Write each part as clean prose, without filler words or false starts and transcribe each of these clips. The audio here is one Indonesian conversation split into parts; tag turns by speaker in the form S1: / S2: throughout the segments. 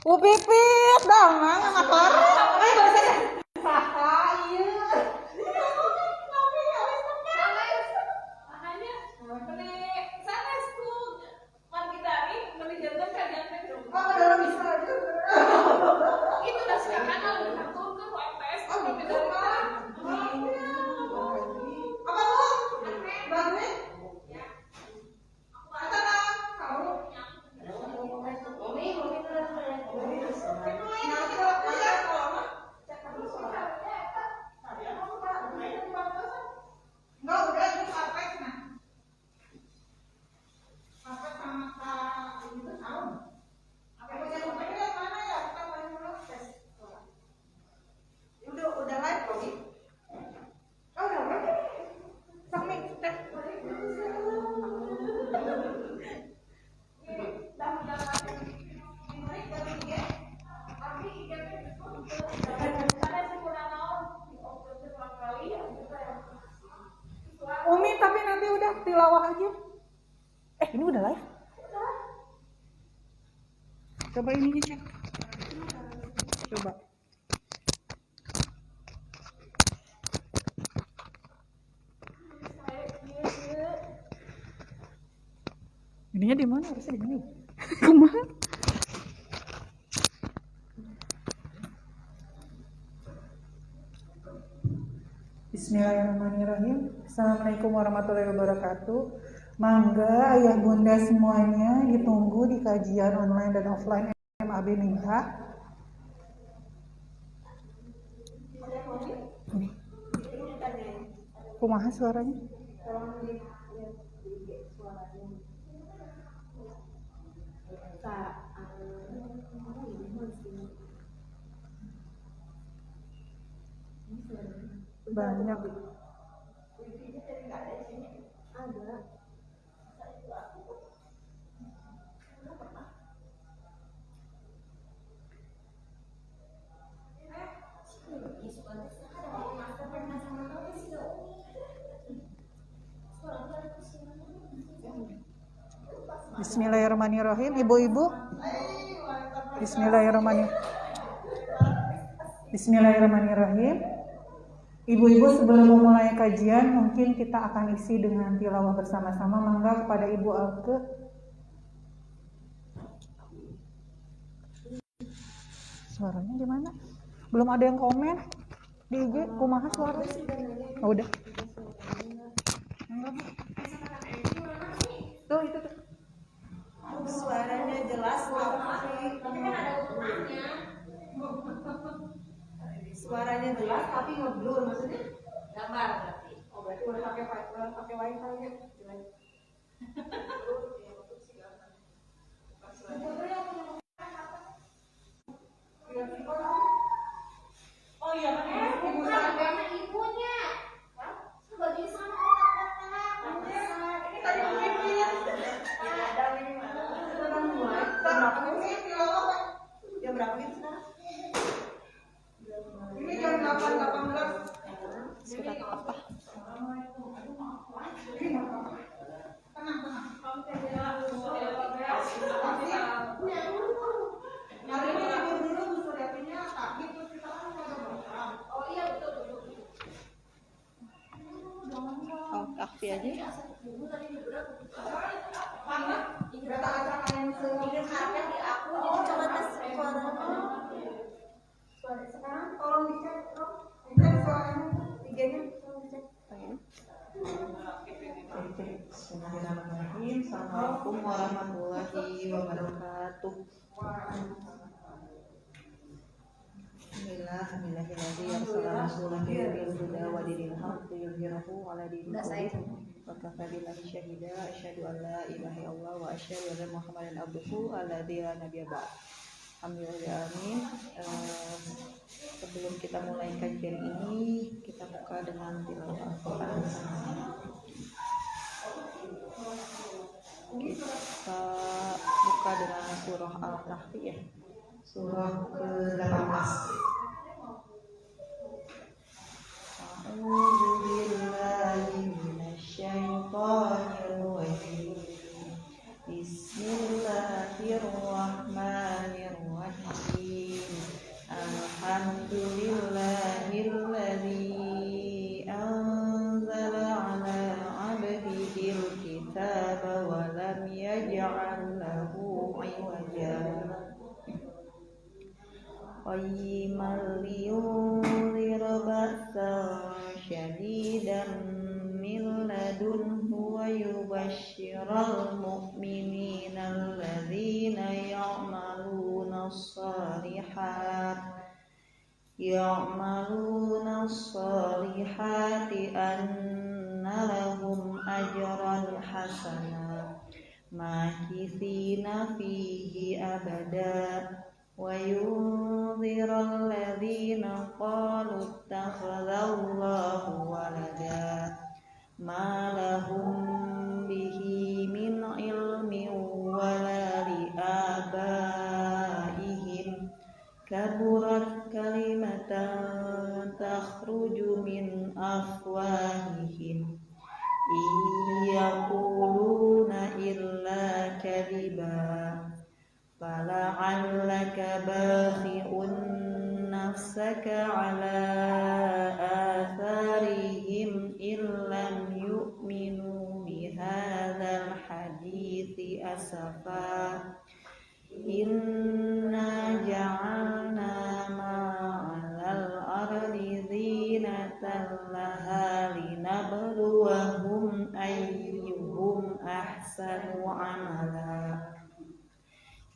S1: Pipit dangan motor. Umi, tapi nanti udah tilawah aja. Ini udah live? Coba ini cek. Coba. Ininya di mana? Harusnya di mana? Kumaha? Bismillahirrahmanirrahim. Assalamualaikum warahmatullahi wabarakatuh. Mangga ayah bunda semuanya ditunggu di kajian online dan offline MAB Minha. Kumaha suaranya? Banyak. Bismillahirrahmanirrahim, ibu-ibu. Bismillahirrahmanirrahim. Ibu-ibu, sebelum memulai kajian, mungkin kita akan isi dengan tilawah bersama-sama. Mangga kepada Ibu Alke. Suaranya gimana? Belum ada yang komen di IG. Kumaha suaranya? Oh, udah. Tuh, itu tuh.
S2: Suaranya jelas, tapi kan ada ukurannya. Suaranya jelas tapi ngeblur, maksudnya gambar berarti. Oh, berarti udah pakai wifi ya. Oh iya, karena ibunya. Coba jadi sama orang-orang. Ini tadi mungkin ada ini mana? Jam berapa ini sekarang? Ini jam 8.18.
S1: Surat apa?
S2: Hari ini libur dulu Bu Suryatinya, tapi terus kita kan ada program. Oh iya betul.
S1: Oh, kafe aja.
S2: Data acara yang sehingga harapnya di aku coba tes suara. Suara sekarang tolong dicek dong. Dicek suaranya, IG-nya tolong dicek.
S1: Bismillahirrahmanirrahim. Assalamualaikum warahmatullahi wabarakatuh. Bismillahirrahmanirrahim. Assalamualaikum warahmatullahi wabarakatuh. Wa kafa billahi syahida asyhadu an la ilaha illallah wa asyhadu anna muhammadan abduhu alladzi la nabiyya ba'd. Alhamdulillah, amin. Sebelum kita mulai kajian ini, kita buka dengan tilawah Al-Quran. Kita buka dengan surah Al-Kahfi ya, surah ke-18. A'udzu billahi minasyaitonir rajim. Bismillahirrahmanirrahim.
S3: يعملون الصالحات أن لهم أجرا حسنا ماكثين فيه أبدا وينذر الذين قالوا اتخذ الله ولدا ما لهم به من علم ولا لآبائهم كبرت كلمة تخرج من أفواههم إن يقولون إلا كذبا فلعلك باخع نفسك على آثارهم إن لم يؤمنوا بهذا الحديث أسفا إنا جعلنا ما على الأرض زينة لها لنبلوهم أيهم أحسن عملا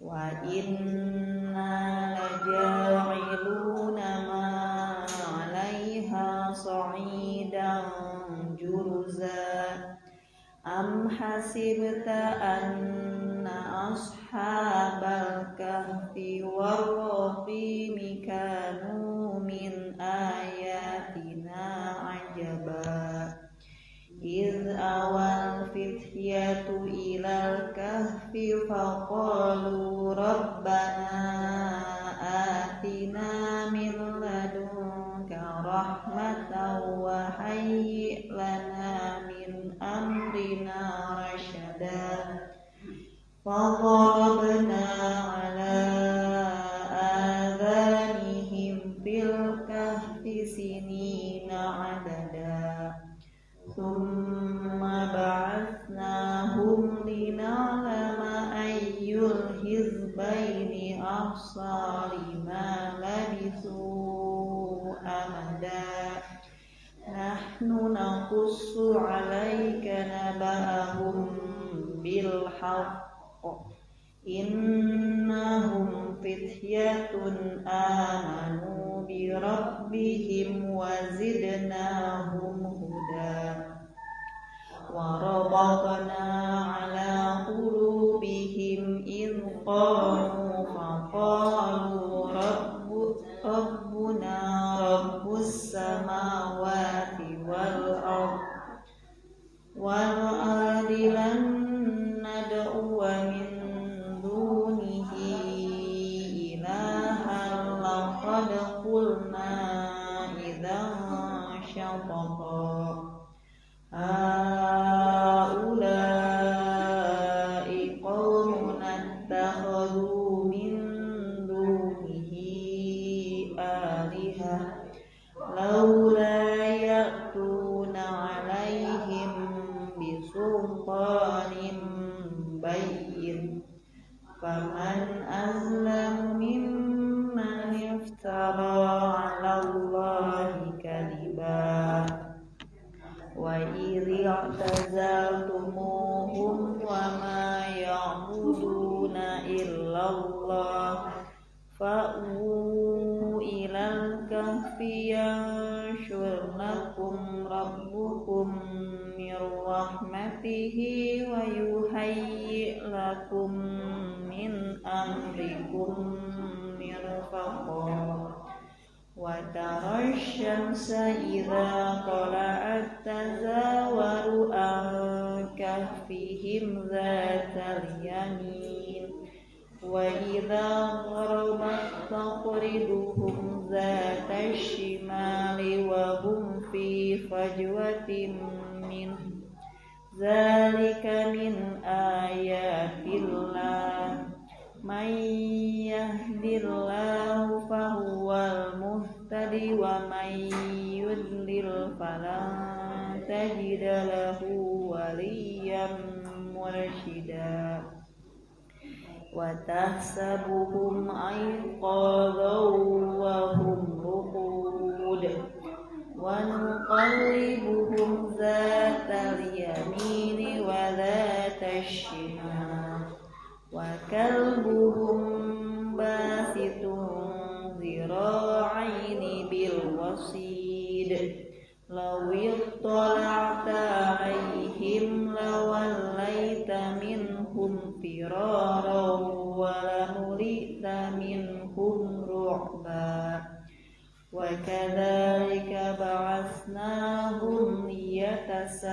S3: وإنا لجاعلون ما عليها صعيدا جرزا أم حسبت أن أصحاب الكهف والرقيم كانوا من آياتنا عجبا إذ أوى الفتية إلى الكهف فقالوا ربنا آتنا من لدنك رحمة وهيئ لنا من أمرنا رشدا فضربنا على آذانهم في الكهف سنين عددا ثم بعثناهم لنعلم أي الحزبين أحصى لما لبثوا أمدا نحن نقص عليك نبأهم بالحق إنهم فتية آمنوا بربهم وزدناهم هدى وربطنا على قلوبهم إذ قاموا فقالوا ربنا رب السماوات والأرض لن ندعو من دونه إلها لقد قلنا إذا شططا هؤلاء قوم اتخذوا من دونه آلهة لولا يأتون عليهم بسلطان بين فمن أظلم ممن افترى على الله كذبا وإذ اعتزلتموهم وما يعبدون إلا الله فأووا إلى الكهف ينشر لكم ربكم من رحمته ويهيئ لكم من أمركم مرفقا وترى الشمس إذا طلعت تزاور عن كهفهم ذات اليمين وإذا غربت تقرضهم ذات الشمال وهم في فجوة منه ذلك من آيات الله من يهد الله فهو المهتدي ومن يضلل فلن تجد له وليا مرشدا وتحسبهم أيقاظا وهم رقود ونقلبهم ذات اليمين وذات الشمال وكلبهم باسط ذراعين منهم رعبا وكذلك بعثناهم ليتساءلوا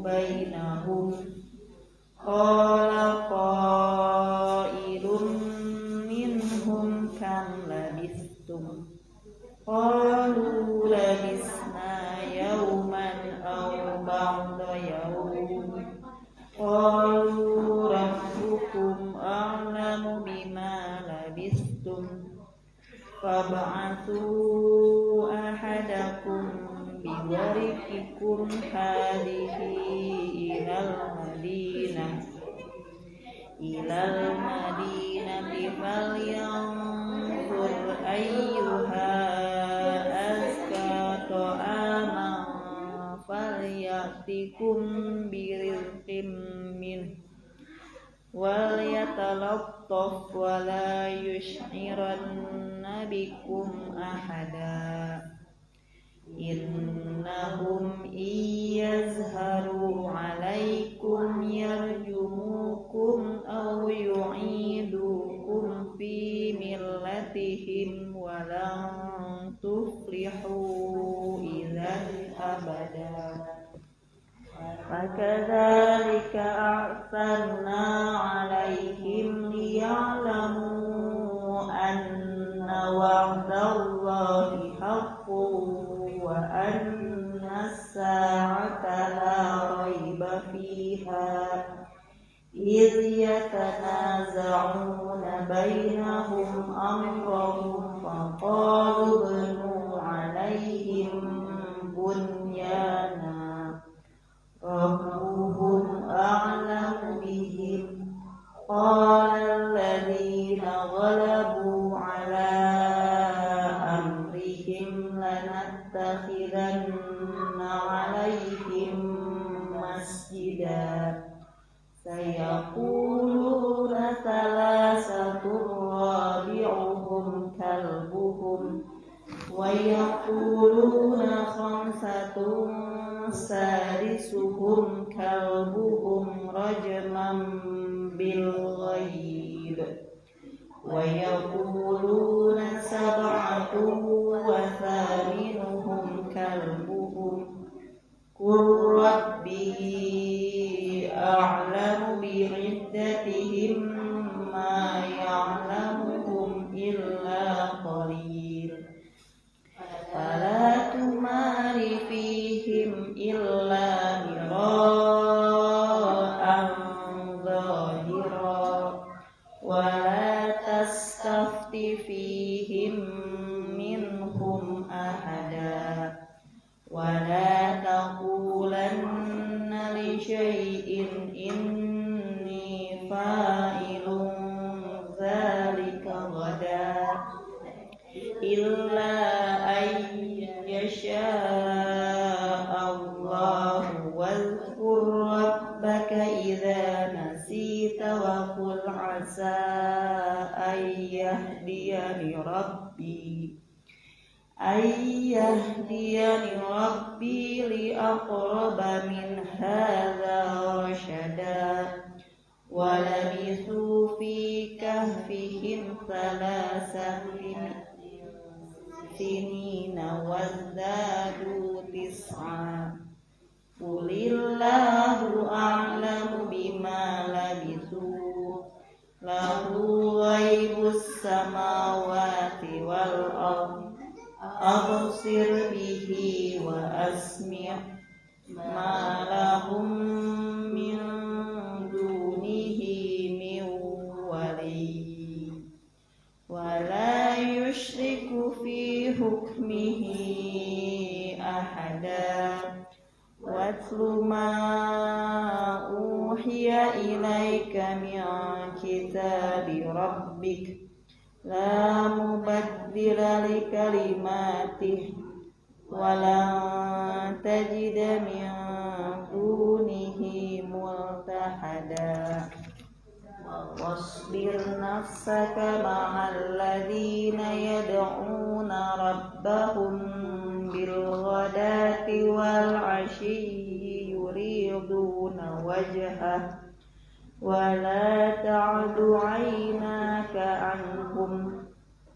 S3: بينهم قال قائل منهم كم لبثتم قالوا لبثنا يوما أو بعض يوم قالوا ربكم أعلم بما لبثتم فابعثوا أحدكم بورقكم هذه إلى المدينة فلينظر أيها أزكى طعاما فليأتكم برزق منه وليتلطف ولا يشعرن بكم أحدا إنهم إن يظهروا عليكم يرجموكم أو يعيدوكم في ملتهم ولن تفلحوا إذا أبدا فكذلك أعثرنا عليهم ليعلموا أن وعد الله حق وأن الساعة لا ريب فيها إذ يتنازعون بينهم أمرهم فقالوا ابنوا عليهم بنيانا ربهم أعلم بهم قال الذين غلبوا على أمرهم لنتخذن عليهم مسجدا سيقولون ثلاثة رابعهم كلبهم ويقولون خمسة سادسهم كلبهم رجما بالغيب ويقولون سبعة وثامنهم كلبهم قل ربي أعلم بعدتهم ما يعلمهم إلا قليل فلا تمار فيهم إلا مراء ظاهرا ولا تستفت فيهم منهم أحدا ولا تقولن لشيء إني فاعل ذلك غدا إلا أن يشاء الله واذكر ربك إذا نسيت وقل عسى أن يهديني ربي لأقرب من هذا رشدا ولبثوا في كهفهم 3 سنين وازدادوا 9 قل الله أعلم بما لبثوا له غيب السماوات والأرض أبصر به وأسمع ما لهم من دونه من ولي ولا يشرك في حكمه أحدا واتل ما أوحي إليك من كتاب ربك لا مبدل لكلماته ولن تجد من دونه ملتحدا واصبر نفسك مع الذين يدعون ربهم بالغداة والعشي يريدون وجهه ولا تعد عيناك عنهم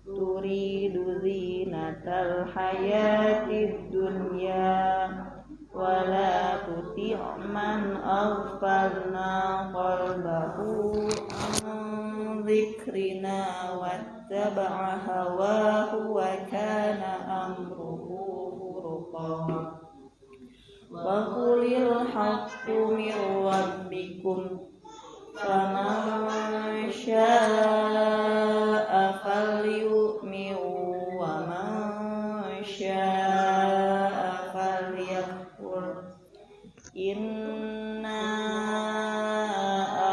S3: تريد زينة الحياة الدنيا ولا تطع من أغفلنا قلبه عن ذكرنا واتبع هواه وكان أمره فرطا وقل الحق من ربكم فمن شاء فليؤمن ومن شاء فليكفر إنا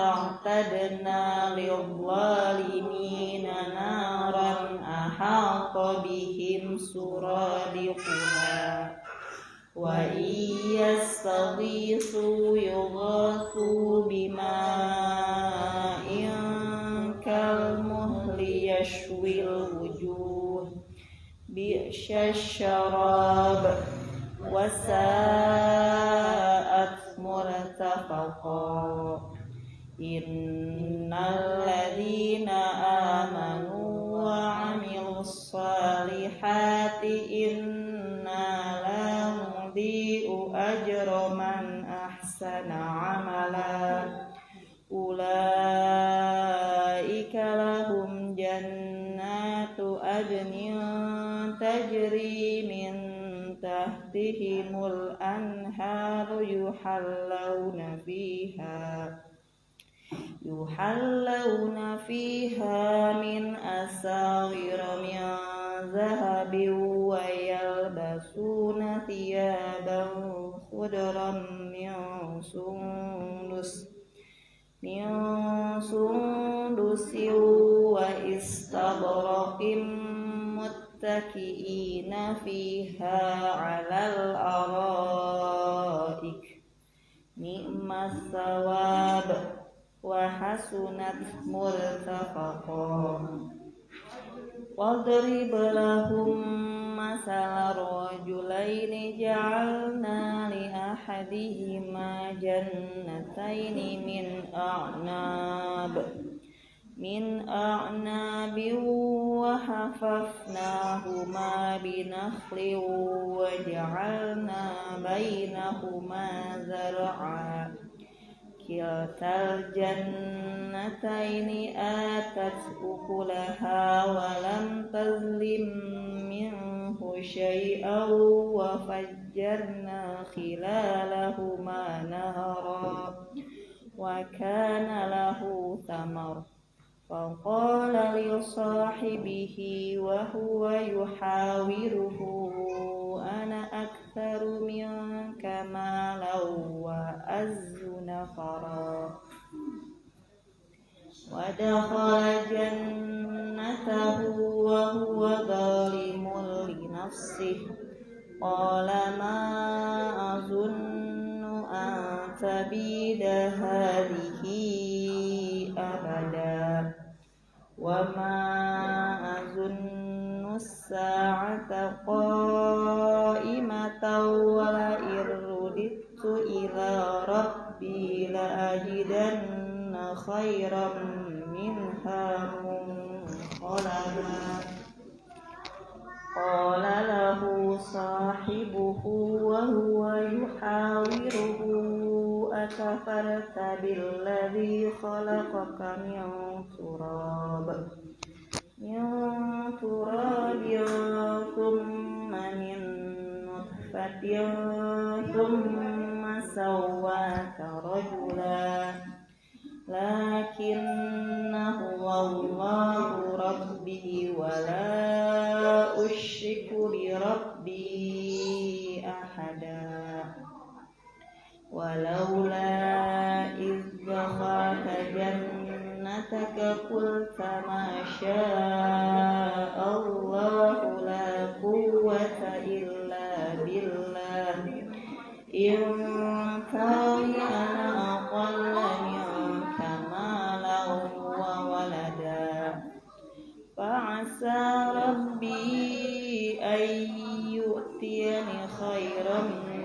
S3: أعتدنا للظالمين نارا أحاط بهم سرادقها وإن يستغيثوا يغاثوا بماء كالمهل يشوي الوجوه بئس الشراب وساءت مرتفقا إن الذين آمنوا وعملوا الصالحات إنا لا نضيع أجر من أحسن عملا أولئك لهم جنات عدن تجري من تحتهم الأنهار يحلون فيها من أساور من ذهب ويلبسون ثيابا خضرا من سندس واستبرق متكئين فيها على الأرائك نعم الثواب وحسنت مرتفقا واضرب لهم مثل الرجلين جعلنا لأحدهما جنتين من أعناب وحففناهما بنخل وجعلنا بينهما زرعا كلتا الجنتين آتت أكلها ولم تظلم منه شيئا وفجرنا خلالهما نهرا وكان له ثمر فقال لصاحبه وهو يحاوره أنا أكثر منك مالا وأعز نفرا ودخل جنته وهو ظالم لنفسه قال ما أظن أن تبيد هذه أبدا وما أظن الساعة قائمة ولئن رددت إلى ربي لأجدن خيرا منها منقلبا قال له صاحبه وهو يحاوره أكفرت بالذي خلقك من تراب ثم من نطفة ثم سواك رجلا لكن هو الله ربي ولا أشرك بربي أحدا ولولا إذ دخلت جنتك قلت ما شاء الله لا قوة إلا بالله إن ترني أنا أقل منك مالا وولدا فعسى ربي أن يؤتيني خيرا من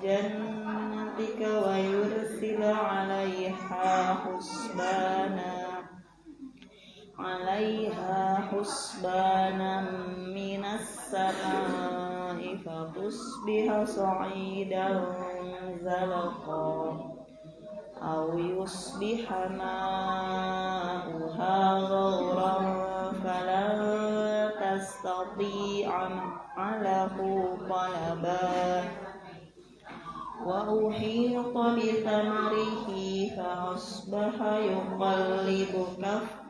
S3: جنتك ويرسل عليها حسبانا من السماء فتصبح صعيدا زلقا أو يصبح ماؤها غورا فلن تستطيع له طلبا وأحيط بثمره فأصبح يقلب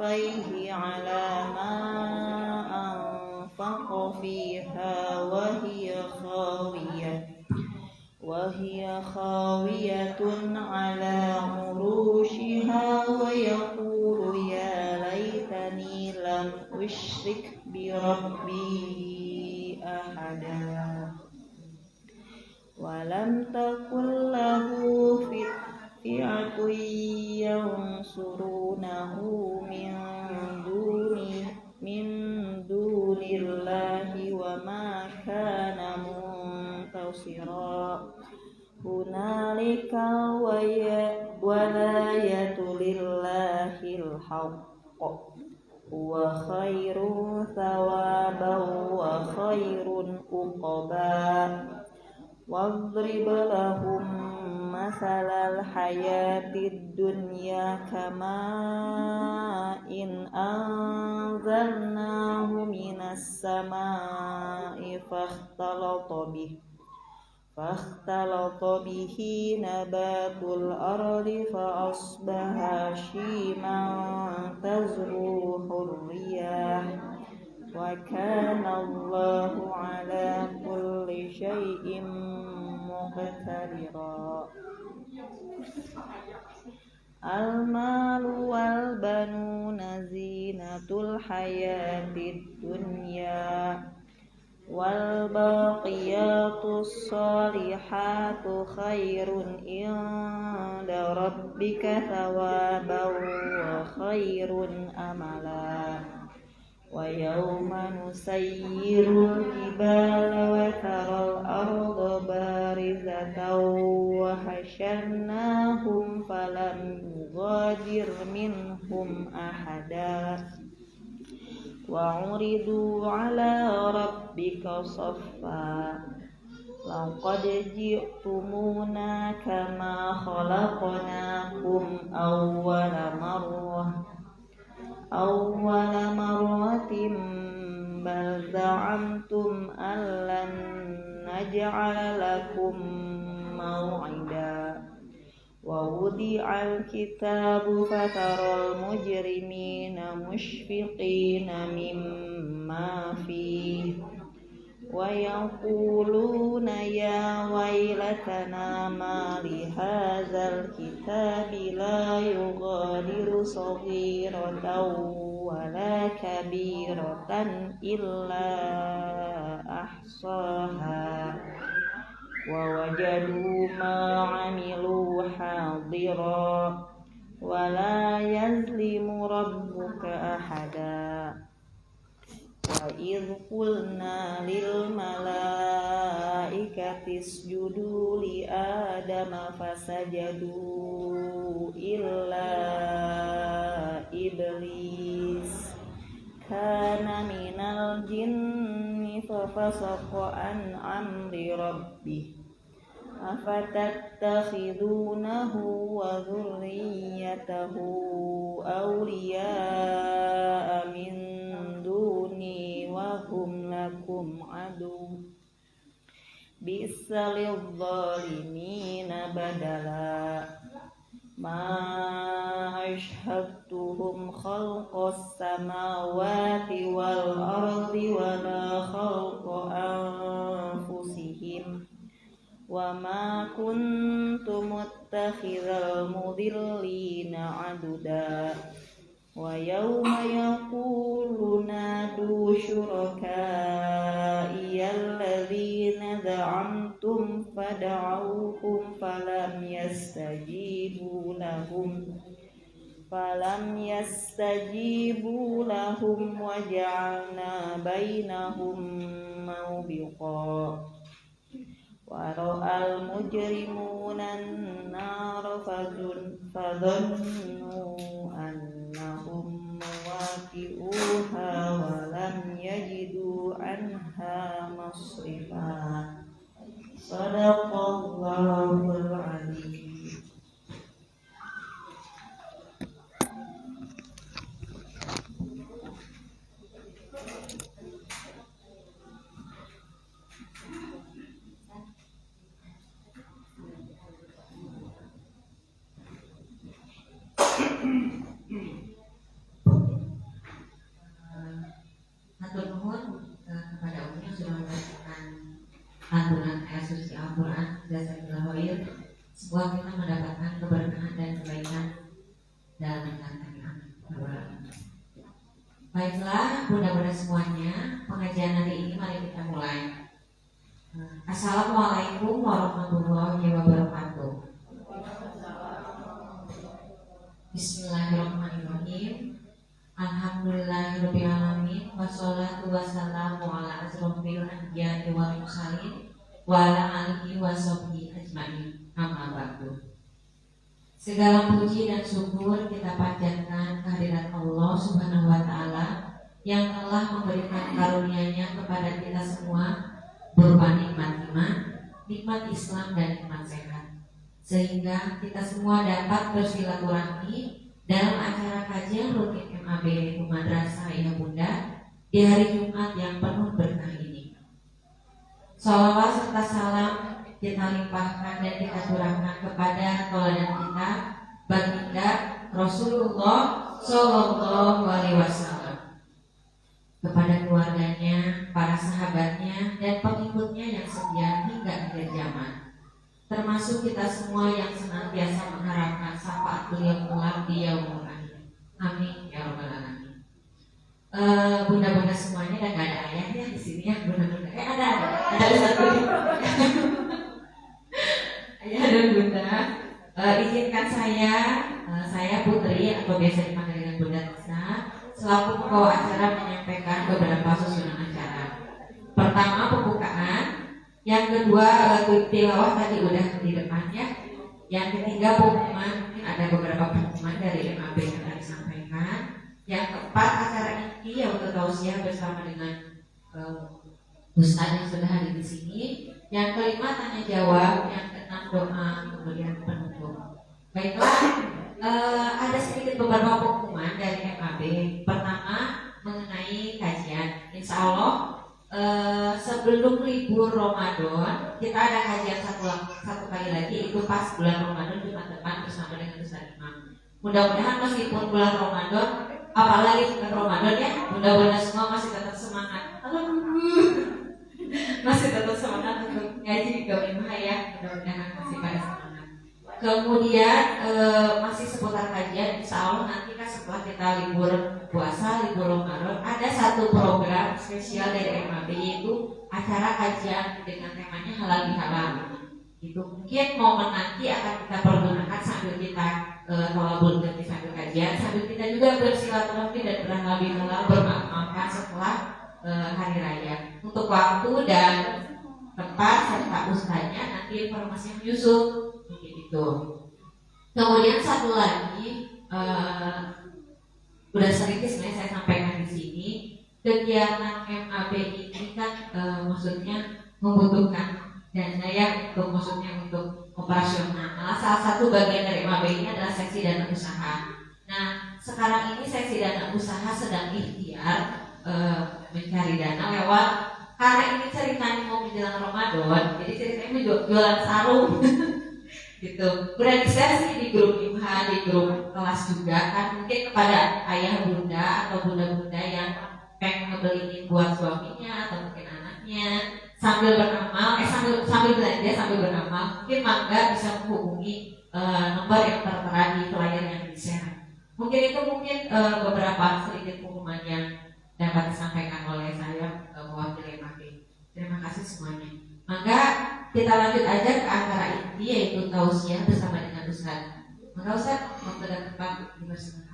S3: كفيه على ما أنفق فيها وهي خاوية على عروشها ويقول يا ليتني لم أشرك بربي أحدا ولم تكن له فئة ينصرونه من دون الله وما كان منتصرا هنالك ولاية لله الحق هو خير ثوابا وخير عقبا واضرب لهم مثل الحياة الدنيا كماء إن أنزلناه من السماء فاختلط به نبات الأرض فأصبح هشيما تذروه الرياح وكان الله على كل شيء مقتدرا المال والبنون زينة الحياة الدنيا والباقيات الصالحات خير عند ربك ثوابا وخير أملا ويوم نسير الجبال وترى الأرض بارزة وحشرناهم فلم نغادر منهم أحدا وعرضوا على ربك صفا لقد جئتمونا كما خلقناكم أول مرة بل زعمتم أن لن نجعل لكم موعدا ووضع الكتاب فترى المجرمين مشفقين مما فيه ويقولون يا ويلتنا ما لهذا الكتاب لا يغادر صغيرة ولا كبيرة إلا أحصاها ووجدوا ما عملوا حاضرا ولا يظلم ربك أحدا وإذ قلنا للملائكة اسجدوا لآدم فسجدوا إلا إبليس كان من الجن ففسق عن أمر ربه أفتتخذونه وذريته أولياء من دوني وهم لكم عدو بئس للظالمين بدلا ما أشهدتهم خلق السماوات والأرض ولا خلق أنفسهم وما كنت متخذ المضلين عضدا ويوم يقول نادوا شركائي الذين زعمتم فدعوهم فلم يستجيبوا لهم وجعلنا بينهم موبقا ورأى المجرمون النار فظنوا أنهم مواقعوها ولم يجدوا عنها مصرفا صدق الله العظيم.
S4: Hatur nuhun kepada umumnya sudah memberikan aturan ayat suci Al-Quran Jazakallahu khair. Semoga kita mendapatkan keberkahan dan kebaikan dalam menjalankan amal. Baiklah, bunda-bunda semuanya, pengajian hari ini mari kita mulai. Assalamualaikum warahmatullahi wabarakatuh. Bismillahirrahmanirrahim. Alhamdulillahirabbil alamin wassalatu wassalamu ala asrofil anbiya'i wal mursalin wa ala alihi washabbihi ajmain. Amma ba'du. Segala puji dan syukur kita panjatkan kehadirat Allah Subhanahu wa taala yang telah memberikan karunia-Nya kepada kita semua berupa nikmat iman, nikmat Islam dan nikmat sehat, sehingga kita semua dapat bersilaturahmi dalam acara kajian rutin MAB yaitu Madrasah Ayah Bunda di hari Jumat yang penuh berkah ini. Shalawat serta salam kita limpahkan dan kita curahkan kepada tauladan kita, baginda Rasulullah Shallallahu Alaihi Wasallam, kepada keluarganya, para sahabatnya, dan pengikutnya yang setia hingga akhir zaman. Termasuk kita semua yang senantiasa mengharapkan syafaat beliau kelak di yaumul akhir. Amin ya rabbal alamin. Bunda-bunda semuanya, dan gak ada ayahnya di sini ya bunda-bunda. Ada satu. Ayah dan bunda, izinkan saya Putri atau biasa dipanggil dengan Bunda Tisa, selaku pembawa acara menyampaikan beberapa susunan acara. Pertama, pembukaan. Yang kedua, tilawah tadi udah di depan ya. Yang ketiga, pengumuman. Mungkin ada beberapa pengumuman dari MAB yang tadi disampaikan. Yang keempat, acara inti yaitu tausiah bersama dengan Ustaz yang sudah hadir di sini. Yang kelima, tanya jawab. Yang keenam, doa. Kemudian penutup. Baiklah, ada sedikit beberapa pengumuman dari MAB. Pertama, mengenai kajian. Insya Allah sebelum libur Ramadan kita ada kajian satu kali lagi, itu pas bulan Ramadan Jumat depan bersama dengan Ustaz Imam. Mudah-mudahan meskipun bulan Ramadan, apalagi bulan Ramadan ya, mudah-mudahan semua masih tetap semangat. Masih tetap semangat untuk ngaji di Gawimah ya, mudah-mudahan masih pada semangat. Kemudian masih seputar kajian, insya Allah nanti kan setelah kita libur puasa, libur Ramadan, ada satu program spesial dari MAB yaitu acara kajian dengan temanya halal bihalal. Itu mungkin momen nanti akan kita pergunakan sambil kita tolabul dan sambil kajian, sambil kita juga bersilaturahmi dan berhalal bihalal, bermaaf-maafan setelah hari raya. Untuk waktu dan tempat serta ustaznya nanti informasinya menyusul begitu. Kemudian satu lagi, udah sering sebenarnya saya sampaikan di sini, kegiatan MAB ini kan maksudnya membutuhkan dana ya, maksudnya untuk operasional. Nah, salah satu bagian dari MAB ini adalah seksi dana usaha. Nah, sekarang ini seksi dana usaha sedang ikhtiar mencari dana lewat, karena ini ceritanya mau menjelang Ramadan, jadi ceritanya jualan sarung. Gitu. Udah diskusi di grup IMHA, di grup kelas juga kan, mungkin kepada ayah bunda atau bunda-bunda yang pengen ngebeliin buat suaminya atau mungkin anaknya sambil beramal, sambil belanja sambil beramal, mungkin mangga bisa menghubungi nomor yang tertera di flyer yang di-share. Mungkin itu beberapa sedikit pengumuman yang dapat disampaikan oleh saya mewakili MAB. Terima kasih semuanya. Maka kita lanjut aja ke acara inti yaitu tausiah bersama dengan Ustaz. Maka Ustaz, waktu dan tempat dipersilakan.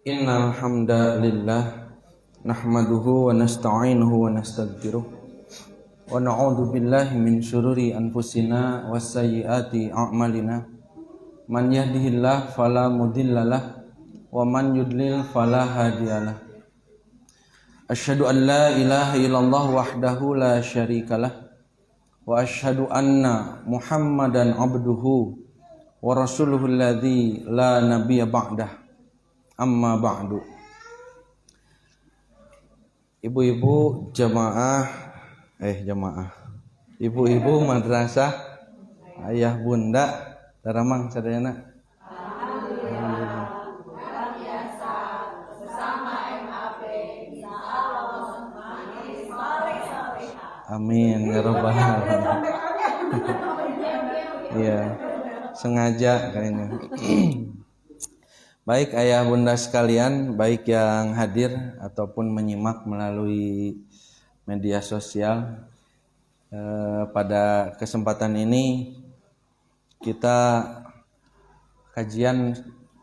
S5: Innal hamdalillah nahmaduhu wa nasta'inuhu wa nastaghfiruh wa na'udzu billahi min syururi anfusina was sayyiati a'malina. Man yahdihillahu fala mudhillalah wa man yudlil fala hadiyalah. Asyhadu an la ilaha illallah wahdahu la syarikalah wa asyhadu anna Muhammadan abduhu wa rasuluhu alladzi la nabiyya ba'dah. Amma ba'du. Ibu-ibu jamaah ibu-ibu madrasah, ayah bunda daramang sadayana. Alhamdulillah. Luar biasa bersama MAP insyaallah manis sore. Amin ya rabbal alamin. Iya, sengaja kayaknya. Baik ayah bunda sekalian, baik yang hadir ataupun menyimak melalui media sosial, pada kesempatan ini kita kajian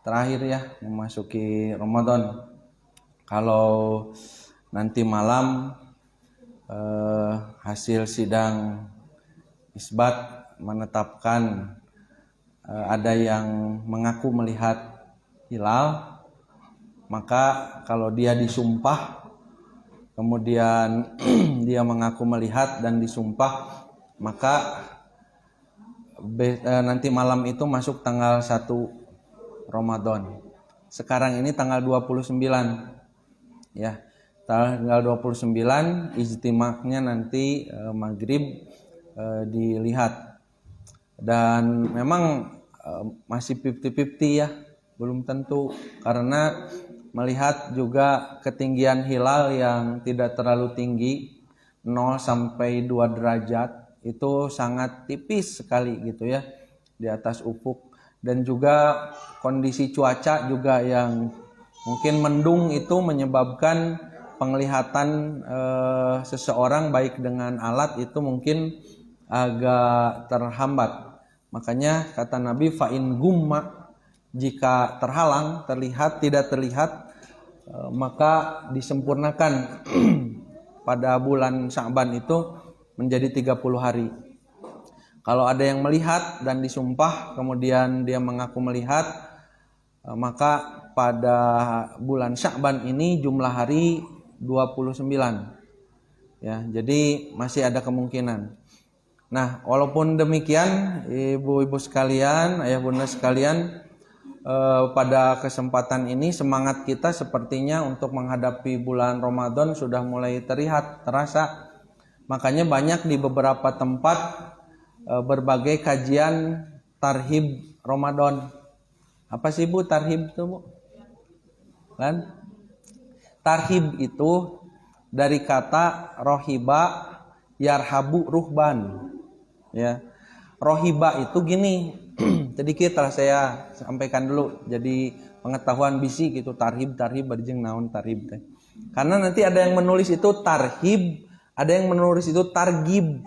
S5: terakhir ya, memasuki Ramadan. Kalau nanti malam hasil sidang isbat menetapkan ada yang mengaku melihat hilal, maka kalau dia disumpah kemudian dia mengaku melihat dan disumpah, maka nanti malam itu masuk tanggal 1 Ramadan. Sekarang ini tanggal 29 ya, tanggal 29 ijtimaknya nanti maghrib dilihat, dan memang masih 50-50 ya, belum tentu, karena melihat juga ketinggian hilal yang tidak terlalu tinggi, 0 sampai 2 derajat, itu sangat tipis sekali gitu ya di atas ufuk, dan juga kondisi cuaca juga yang mungkin mendung itu menyebabkan penglihatan seseorang baik dengan alat itu mungkin agak terhambat. Makanya kata Nabi, fa'in gumma, jika terhalang, tidak terlihat, maka disempurnakan pada bulan Sya'ban itu menjadi 30 hari. Kalau ada yang melihat dan disumpah kemudian dia mengaku melihat, maka pada bulan Sya'ban ini jumlah hari 29 ya, jadi masih ada kemungkinan. Nah, walaupun demikian ibu-ibu sekalian, ayah bunda sekalian, pada kesempatan ini semangat kita sepertinya untuk menghadapi bulan Ramadan sudah mulai terasa. Makanya banyak di beberapa tempat berbagai kajian tarhib Ramadan. Apa sih Bu tarhib itu Bu? Kan? Tarhib itu dari kata rohiba yarhabu ruhban. Ya. Rohiba itu gini. Sedikit lah saya sampaikan dulu, jadi pengetahuan bisi gitu, tarhib berjeng naon tarhib teh. Karena nanti ada yang menulis itu tarhib, ada yang menulis itu targib.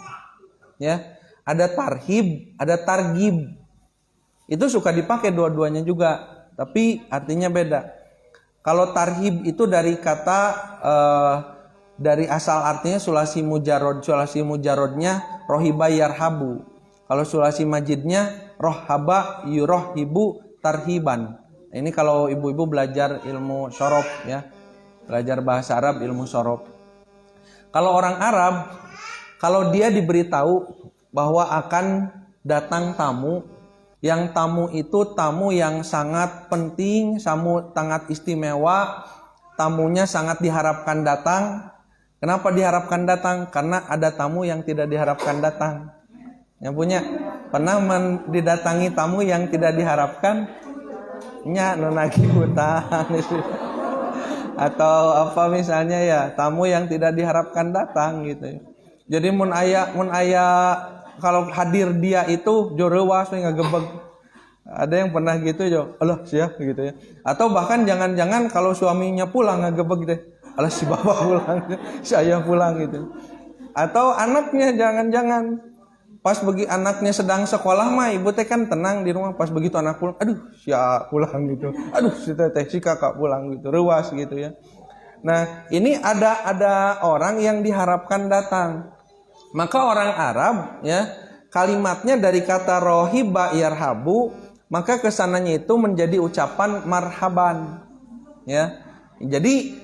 S5: Ya, ada tarhib, ada targib. Itu suka dipakai dua-duanya juga, tapi artinya beda. Kalau tarhib itu dari kata dari asal artinya sulasi mujarrod. Sulasi mujarrodnya rohiba yarhabu. Kalau sulasi majidnya rohaba yurohibu tarhiban. Ini kalau ibu-ibu belajar ilmu syorob ya, belajar bahasa Arab ilmu syorob. Kalau orang Arab, kalau dia diberitahu bahwa akan datang tamu, yang tamu itu tamu yang sangat penting, tamu sangat istimewa, tamunya sangat diharapkan datang. Kenapa diharapkan datang? Karena ada tamu yang tidak diharapkan datang. Yang punya pernah didatangi tamu yang tidak diharapkan, nya nunagi hutang atau apa misalnya ya, tamu yang tidak diharapkan datang gitu. Jadi mun aya kalau hadir dia itu jorewas ngagebeg. Ada yang pernah gitu jo, Allah siap gitu ya. Atau bahkan jangan-jangan kalau suaminya pulang ngagebeg deh, Allah si bapak pulang, si ayah pulang gitu. Atau anaknya jangan-jangan Pas bagi anaknya sedang sekolah mah ibu teh kan tenang di rumah. Pas begitu anak pulang, aduh sia pulang gitu. Aduh si teteh si kakak pulang gitu, ruas gitu ya. Nah, ini ada orang yang diharapkan datang. Maka orang Arab ya, kalimatnya dari kata rohiba yarhabu, maka kesananya itu menjadi ucapan marhaban. Ya. Jadi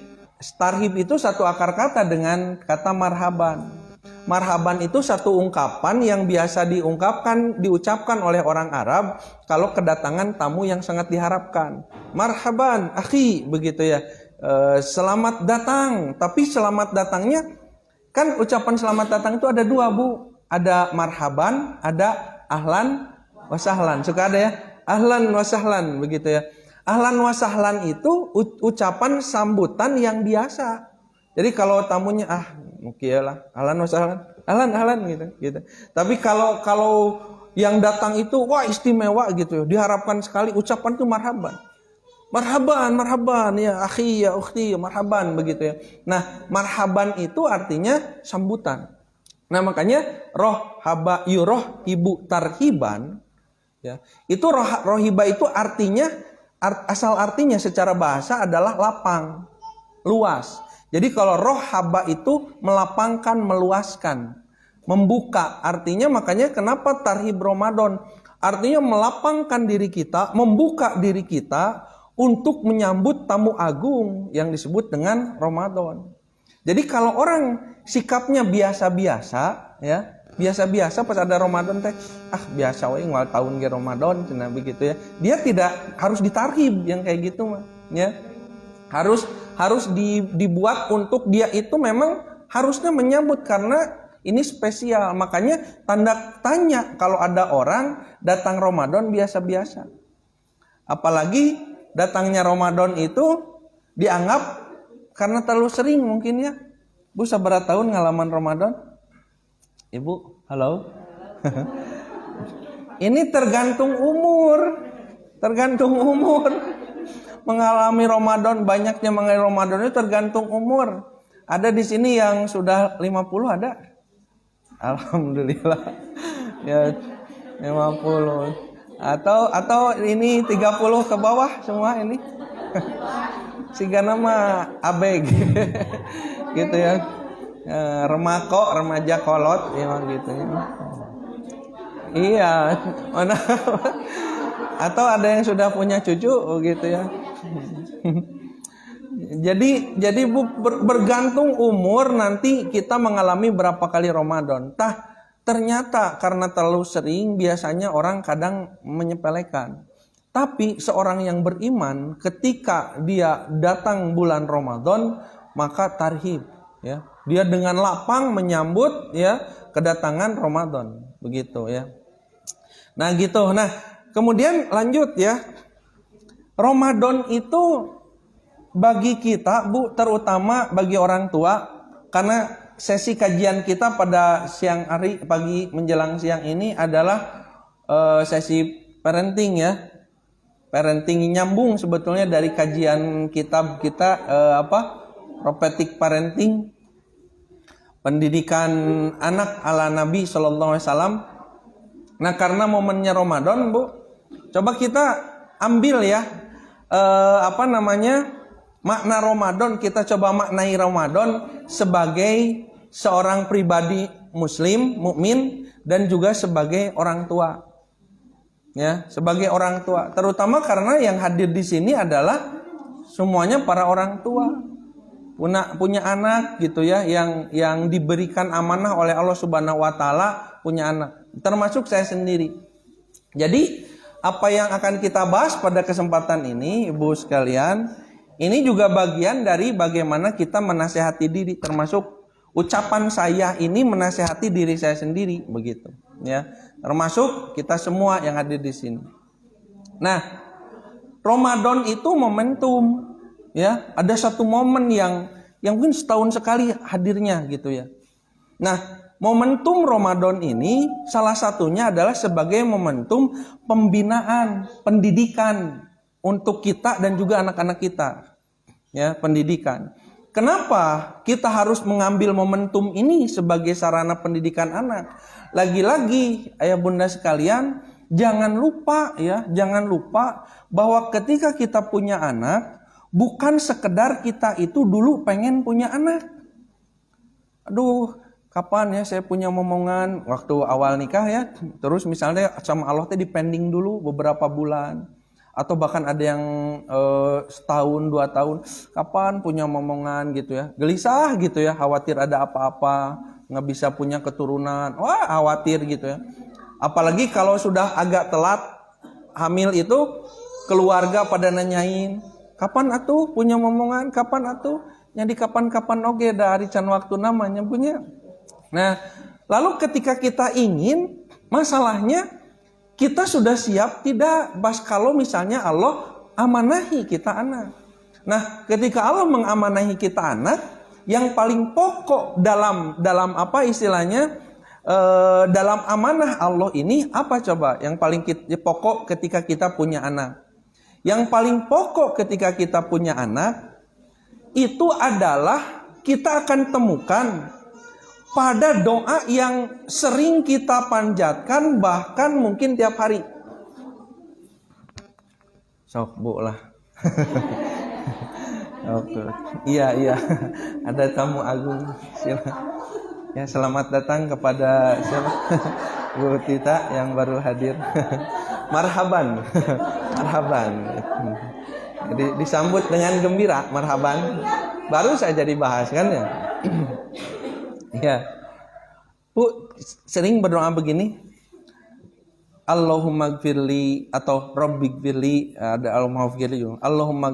S5: tarhib itu satu akar kata dengan kata marhaban. Marhaban itu satu ungkapan yang biasa diucapkan oleh orang Arab kalau kedatangan tamu yang sangat diharapkan. Marhaban, akhi, begitu ya. Selamat datang. Tapi selamat datangnya kan ucapan selamat datang itu ada dua, Bu. Ada marhaban, ada ahlan wasahlan. Suka ada ya? Ahlan wasahlan, begitu ya. Ahlan wasahlan itu ucapan sambutan yang biasa. Jadi kalau tamunya mungkin lah ahlan wasahlan, ahlan gitu. Tapi kalau yang datang itu wah istimewa gitu, diharapkan sekali ucapan itu marhaban. Marhaban ya akhi ya ukhti, marhaban begitu ya. Nah, marhaban itu artinya sambutan. Nah, makanya rohaba yuroh ibu tarhiban ya. Itu rohiba itu artinya asal artinya secara bahasa adalah lapang, luas. Jadi kalau rohaba itu melapangkan, meluaskan, membuka. Artinya makanya kenapa tarhib Ramadan? Artinya melapangkan diri kita, membuka diri kita untuk menyambut tamu agung yang disebut dengan Ramadan. Jadi kalau orang sikapnya biasa-biasa, ya biasa-biasa pas ada Ramadan teh, biasa we ngal tahun ge Ramadan cenah begitu ya. Dia tidak harus ditarhib yang kayak gitu mah, ya. Harus dibuat untuk dia itu memang harusnya menyambut karena ini spesial. Makanya tanda tanya kalau ada orang datang Ramadan biasa-biasa. Apalagi datangnya Ramadan itu dianggap karena terlalu sering mungkin ya. Bu sabar tahun ngalaman Ramadan? Ibu, halo? Ini tergantung umur. Mengalami Ramadan, banyaknya mengalami Ramadan itu tergantung umur. Ada di sini yang sudah 50 ada? Alhamdulillah. Ya 50. Atau ini 30 ke bawah semua ini. Siga nama abeg. Gitu ya. Remaja kolot emang gitu ya. Iya. Mana? Atau ada yang sudah punya cucu gitu ya. Jadi bergantung umur nanti kita mengalami berapa kali Ramadan. Ternyata karena terlalu sering biasanya orang kadang menyepelekan. Tapi seorang yang beriman ketika dia datang bulan Ramadan maka tarhib ya. Dia dengan lapang menyambut ya kedatangan Ramadan begitu ya. Nah gitu. Nah, kemudian lanjut ya. Ramadan itu bagi kita, Bu, terutama bagi orang tua, karena sesi kajian kita pada siang hari, pagi menjelang siang ini adalah sesi parenting ya. Parenting nyambung sebetulnya dari kajian kitab kita prophetic parenting, pendidikan anak ala Nabi SAW. Nah, karena momennya Ramadan, Bu, coba kita ambil ya makna Ramadan, kita coba maknai Ramadan sebagai seorang pribadi muslim, mukmin dan juga sebagai orang tua. Ya, sebagai orang tua, terutama karena yang hadir di sini adalah semuanya para orang tua. Punya anak gitu ya, yang diberikan amanah oleh Allah Subhanahu wa taala, punya anak. Termasuk saya sendiri. Jadi apa yang akan kita bahas pada kesempatan ini, Ibu sekalian, ini juga bagian dari bagaimana kita menasehati diri, termasuk ucapan saya ini menasehati diri saya sendiri begitu, ya. Termasuk kita semua yang hadir di sini. Nah, Ramadan itu momentum, ya. Ada satu momen yang mungkin setahun sekali hadirnya gitu ya. Nah, momentum Ramadan ini salah satunya adalah sebagai momentum pembinaan, pendidikan untuk kita dan juga anak-anak kita. Ya, pendidikan. Kenapa kita harus mengambil momentum ini sebagai sarana pendidikan anak? Lagi-lagi ayah bunda sekalian, jangan lupa bahwa ketika kita punya anak, bukan sekedar kita itu dulu pengen punya anak. Aduh, kapan ya saya punya momongan waktu awal nikah ya, terus misalnya sama Allah teh dipending dulu beberapa bulan. Atau bahkan ada yang setahun 2 tahun, kapan punya momongan gitu ya, gelisah gitu ya, khawatir ada apa-apa, nggak bisa punya keturunan, wah khawatir gitu ya. Apalagi kalau sudah agak telat hamil itu, keluarga pada nanyain, kapan atuh punya momongan, kapan atuh, nyadi kapan-kapan oge dari can waktu namanya punya. Nah, lalu ketika kita ingin, masalahnya kita sudah siap tidak? Bas kalau misalnya Allah amanahi kita anak. Nah, ketika Allah mengamanahi kita anak, yang paling pokok dalam apa istilahnya, dalam amanah Allah ini apa coba? Yang paling pokok ketika kita punya anak. Yang paling pokok ketika kita punya anak itu adalah kita akan temukan pada doa yang sering kita panjatkan, bahkan mungkin tiap hari. Sok bu lah. Oke. Iya. Ada tamu agung. Ya, selamat datang kepada Bu Tita yang baru hadir. Marhaban. Jadi disambut dengan gembira, marhaban. Baru saja dibahas kan ya. Ya, Bu sering berdoa begini, Allahumma gfirli atau Rabbighfirli, ada Allahumma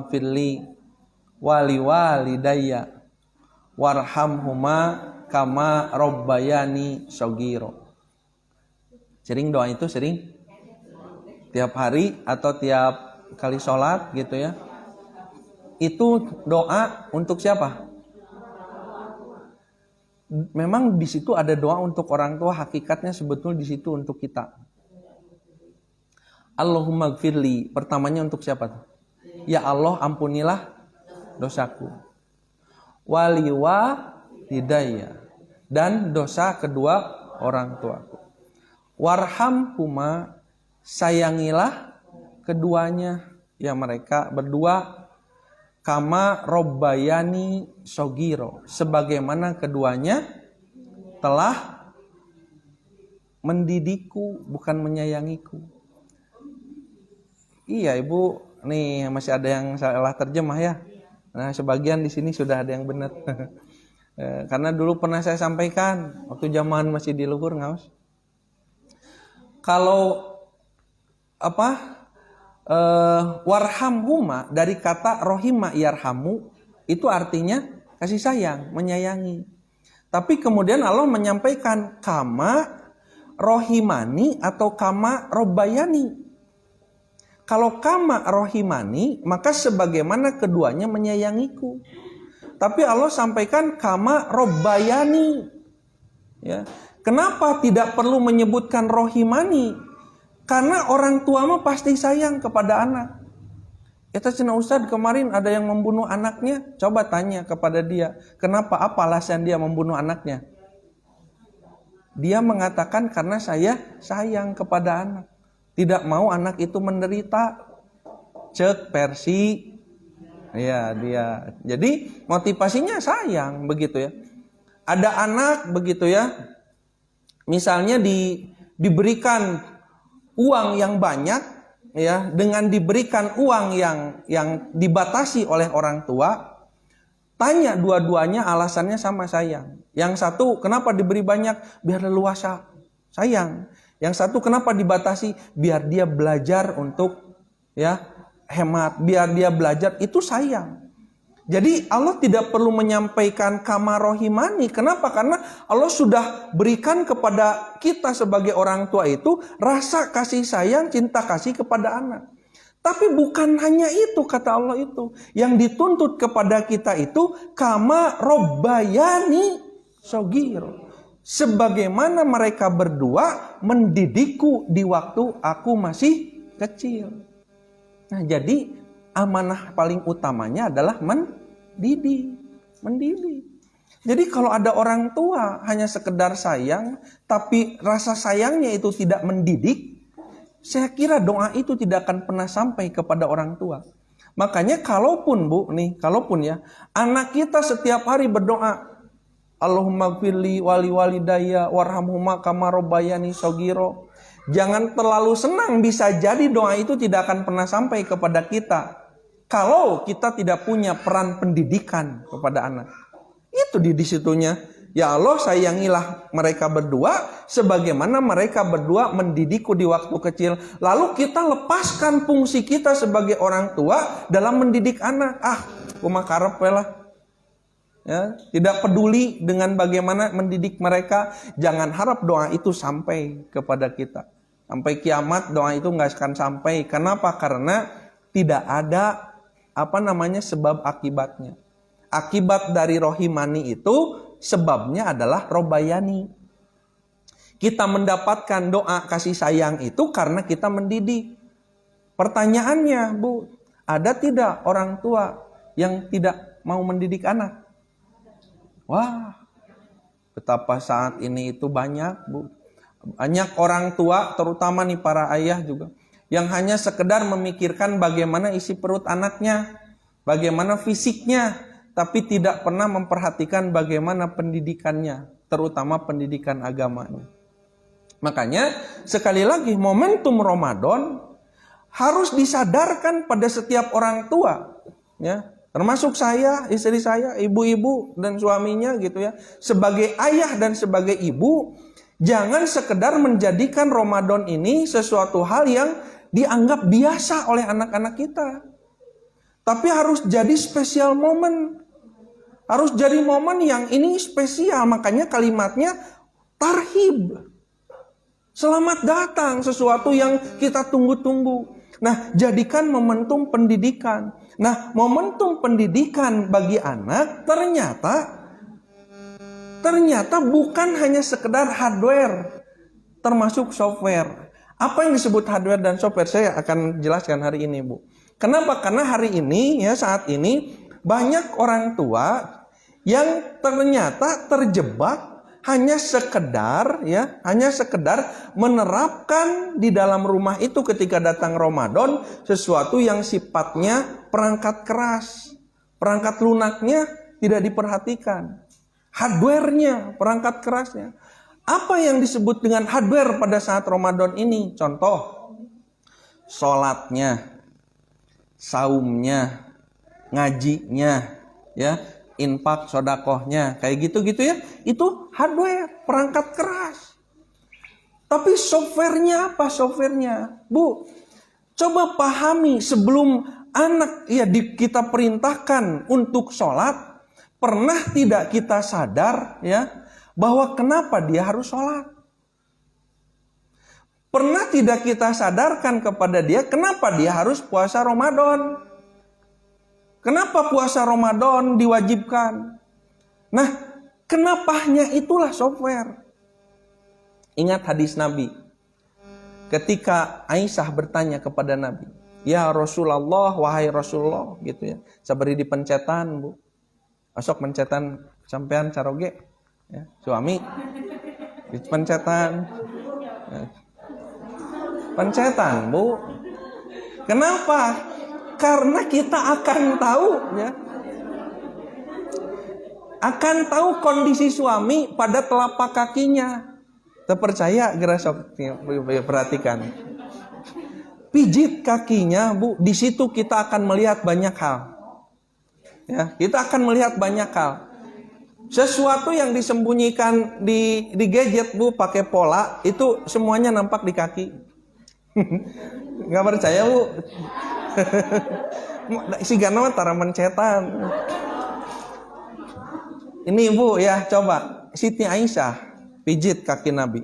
S5: gfirli wali walidayya warhamhuma kama rabbayani shogiro. Sering doa itu sering? Tiap hari atau tiap kali sholat gitu ya? Itu doa untuk siapa? Memang di situ ada doa untuk orang tua, hakikatnya sebetulnya di situ untuk kita. Allahumma gfirli, pertamanya untuk siapa? Ya Allah, ampunilah dosaku. Wali walidayya, dan dosa kedua orang tuaku. Warhamhuma, sayangilah keduanya, ya mereka berdua. Kama robbayani shogiro, sebagaimana keduanya telah mendidikku, bukan menyayangiku. Iya ibu, nih masih ada yang salah terjemah ya. Nah sebagian di sini sudah ada yang benar. Karena dulu pernah saya sampaikan waktu zaman masih di Luhur ngaos. Kalau warhamhuma dari kata rohima yarhamu, itu artinya kasih sayang, menyayangi. Tapi kemudian Allah menyampaikan kama rohimani atau kama robbayani. Kalau kama rohimani, maka sebagaimana keduanya menyayangiku. Tapi Allah sampaikan kama robbayani. Ya. Kenapa tidak perlu menyebutkan rohimani? Karena orang tua mah pasti sayang kepada anak. Kita cina Ustadz kemarin ada yang membunuh anaknya. Coba tanya kepada dia. Kenapa? Apa alasan dia membunuh anaknya? Dia mengatakan karena saya sayang kepada anak. Tidak mau anak itu menderita. Cek Persi. Ya dia. Jadi motivasinya sayang begitu ya. Ada anak begitu ya. Misalnya diberikan uang yang banyak ya, dengan diberikan uang yang dibatasi oleh orang tua, tanya dua-duanya alasannya sama, sayang. Yang satu kenapa diberi banyak? Biar leluasa, sayang. Yang satu kenapa dibatasi? Biar dia belajar untuk ya hemat, biar dia belajar, itu sayang. Jadi Allah tidak perlu menyampaikan kama rohimani. Kenapa? Karena Allah sudah berikan kepada kita sebagai orang tua itu rasa kasih sayang, cinta kasih kepada anak. Tapi bukan hanya itu kata Allah itu. Yang dituntut kepada kita itu kama robbayani shogiro. Sebagaimana mereka berdua mendidikku di waktu aku masih kecil. Nah jadi amanah paling utamanya adalah mendidik. mendidik. Jadi kalau ada orang tua hanya sekedar sayang, tapi rasa sayangnya itu tidak mendidik, saya kira doa itu tidak akan pernah sampai kepada orang tua. Makanya kalaupun ya, anak kita setiap hari berdoa, Allahumma gfirli wali walidayya warhamhuma kama rabbayani shogiro. Jangan terlalu senang, bisa jadi doa itu tidak akan pernah sampai kepada kita kalau kita tidak punya peran pendidikan kepada anak. Itu di situnya. Ya Allah, sayangilah mereka berdua sebagaimana mereka berdua mendidikku di waktu kecil. Lalu kita lepaskan fungsi kita sebagai orang tua dalam mendidik anak. Kumaha karep we lah. Ya, tidak peduli dengan bagaimana mendidik mereka. Jangan harap doa itu sampai kepada kita. Sampai kiamat doa itu nggak akan sampai. Kenapa? Karena tidak ada sebab akibatnya. Akibat dari rohimani itu sebabnya adalah robayani. Kita mendapatkan doa kasih sayang itu karena kita mendidik. Pertanyaannya, Bu, ada tidak orang tua yang tidak mau mendidik anak? Wah, betapa saat ini itu banyak, Bu. Banyak orang tua, terutama nih para ayah juga, yang hanya sekedar memikirkan bagaimana isi perut anaknya, bagaimana fisiknya, tapi tidak pernah memperhatikan bagaimana pendidikannya, terutama pendidikan agamanya. Makanya sekali lagi momentum Ramadan harus disadarkan pada setiap orang tua, ya, termasuk saya, istri saya, ibu-ibu dan suaminya gitu ya. Sebagai ayah dan sebagai ibu, jangan sekedar menjadikan Ramadan ini sesuatu hal yang dianggap biasa oleh anak-anak kita. Tapi harus jadi spesial momen. Harus jadi momen yang ini spesial. Makanya kalimatnya tarhib. Selamat datang, sesuatu yang kita tunggu-tunggu. Nah, jadikan momentum pendidikan. Nah, momentum pendidikan bagi anak ternyata bukan hanya sekedar hardware, termasuk software. Apa yang disebut hardware dan software saya akan jelaskan hari ini, Bu. Kenapa? Karena hari ini ya, saat ini banyak orang tua yang ternyata terjebak hanya sekedar menerapkan di dalam rumah itu ketika datang Ramadan sesuatu yang sifatnya perangkat keras. Perangkat lunaknya tidak diperhatikan. Hardware-nya, perangkat kerasnya. Apa yang disebut dengan hardware pada saat Ramadan ini? Contoh, sholatnya, saumnya, ngajinya, ya, infak, sodakohnya, kayak gitu-gitu ya. Itu hardware, perangkat keras. Tapi softwarenya apa? Softwarenya, Bu, coba pahami sebelum anak kita perintahkan untuk sholat, pernah tidak kita sadar ya bahwa kenapa dia harus sholat? Pernah tidak kita sadarkan kepada dia kenapa dia harus puasa Ramadan? Kenapa puasa Ramadan diwajibkan? Nah, kenapanya itulah software. Ingat hadis Nabi. Ketika Aisyah bertanya kepada Nabi, "Ya Rasulullah, wahai Rasulullah," gitu ya. Sabari dipencetan, Bu. Asok pencetan sampean caroge, ya, suami. Dipencetan. Ya. Pencetan, Bu. Kenapa? Karena kita akan tahu ya. Akan tahu kondisi suami pada telapak kakinya. Terpercaya gerasok perhatikan. Pijit kakinya, Bu. Di situ kita akan melihat banyak hal. Ya, kita akan melihat banyak hal. Sesuatu yang disembunyikan di gadget, Bu, pakai pola, itu semuanya nampak di kaki. Nggak percaya, Bu? Si Gano tara mencetan. Ini, Bu, ya, coba Siti Aisyah pijit kaki Nabi.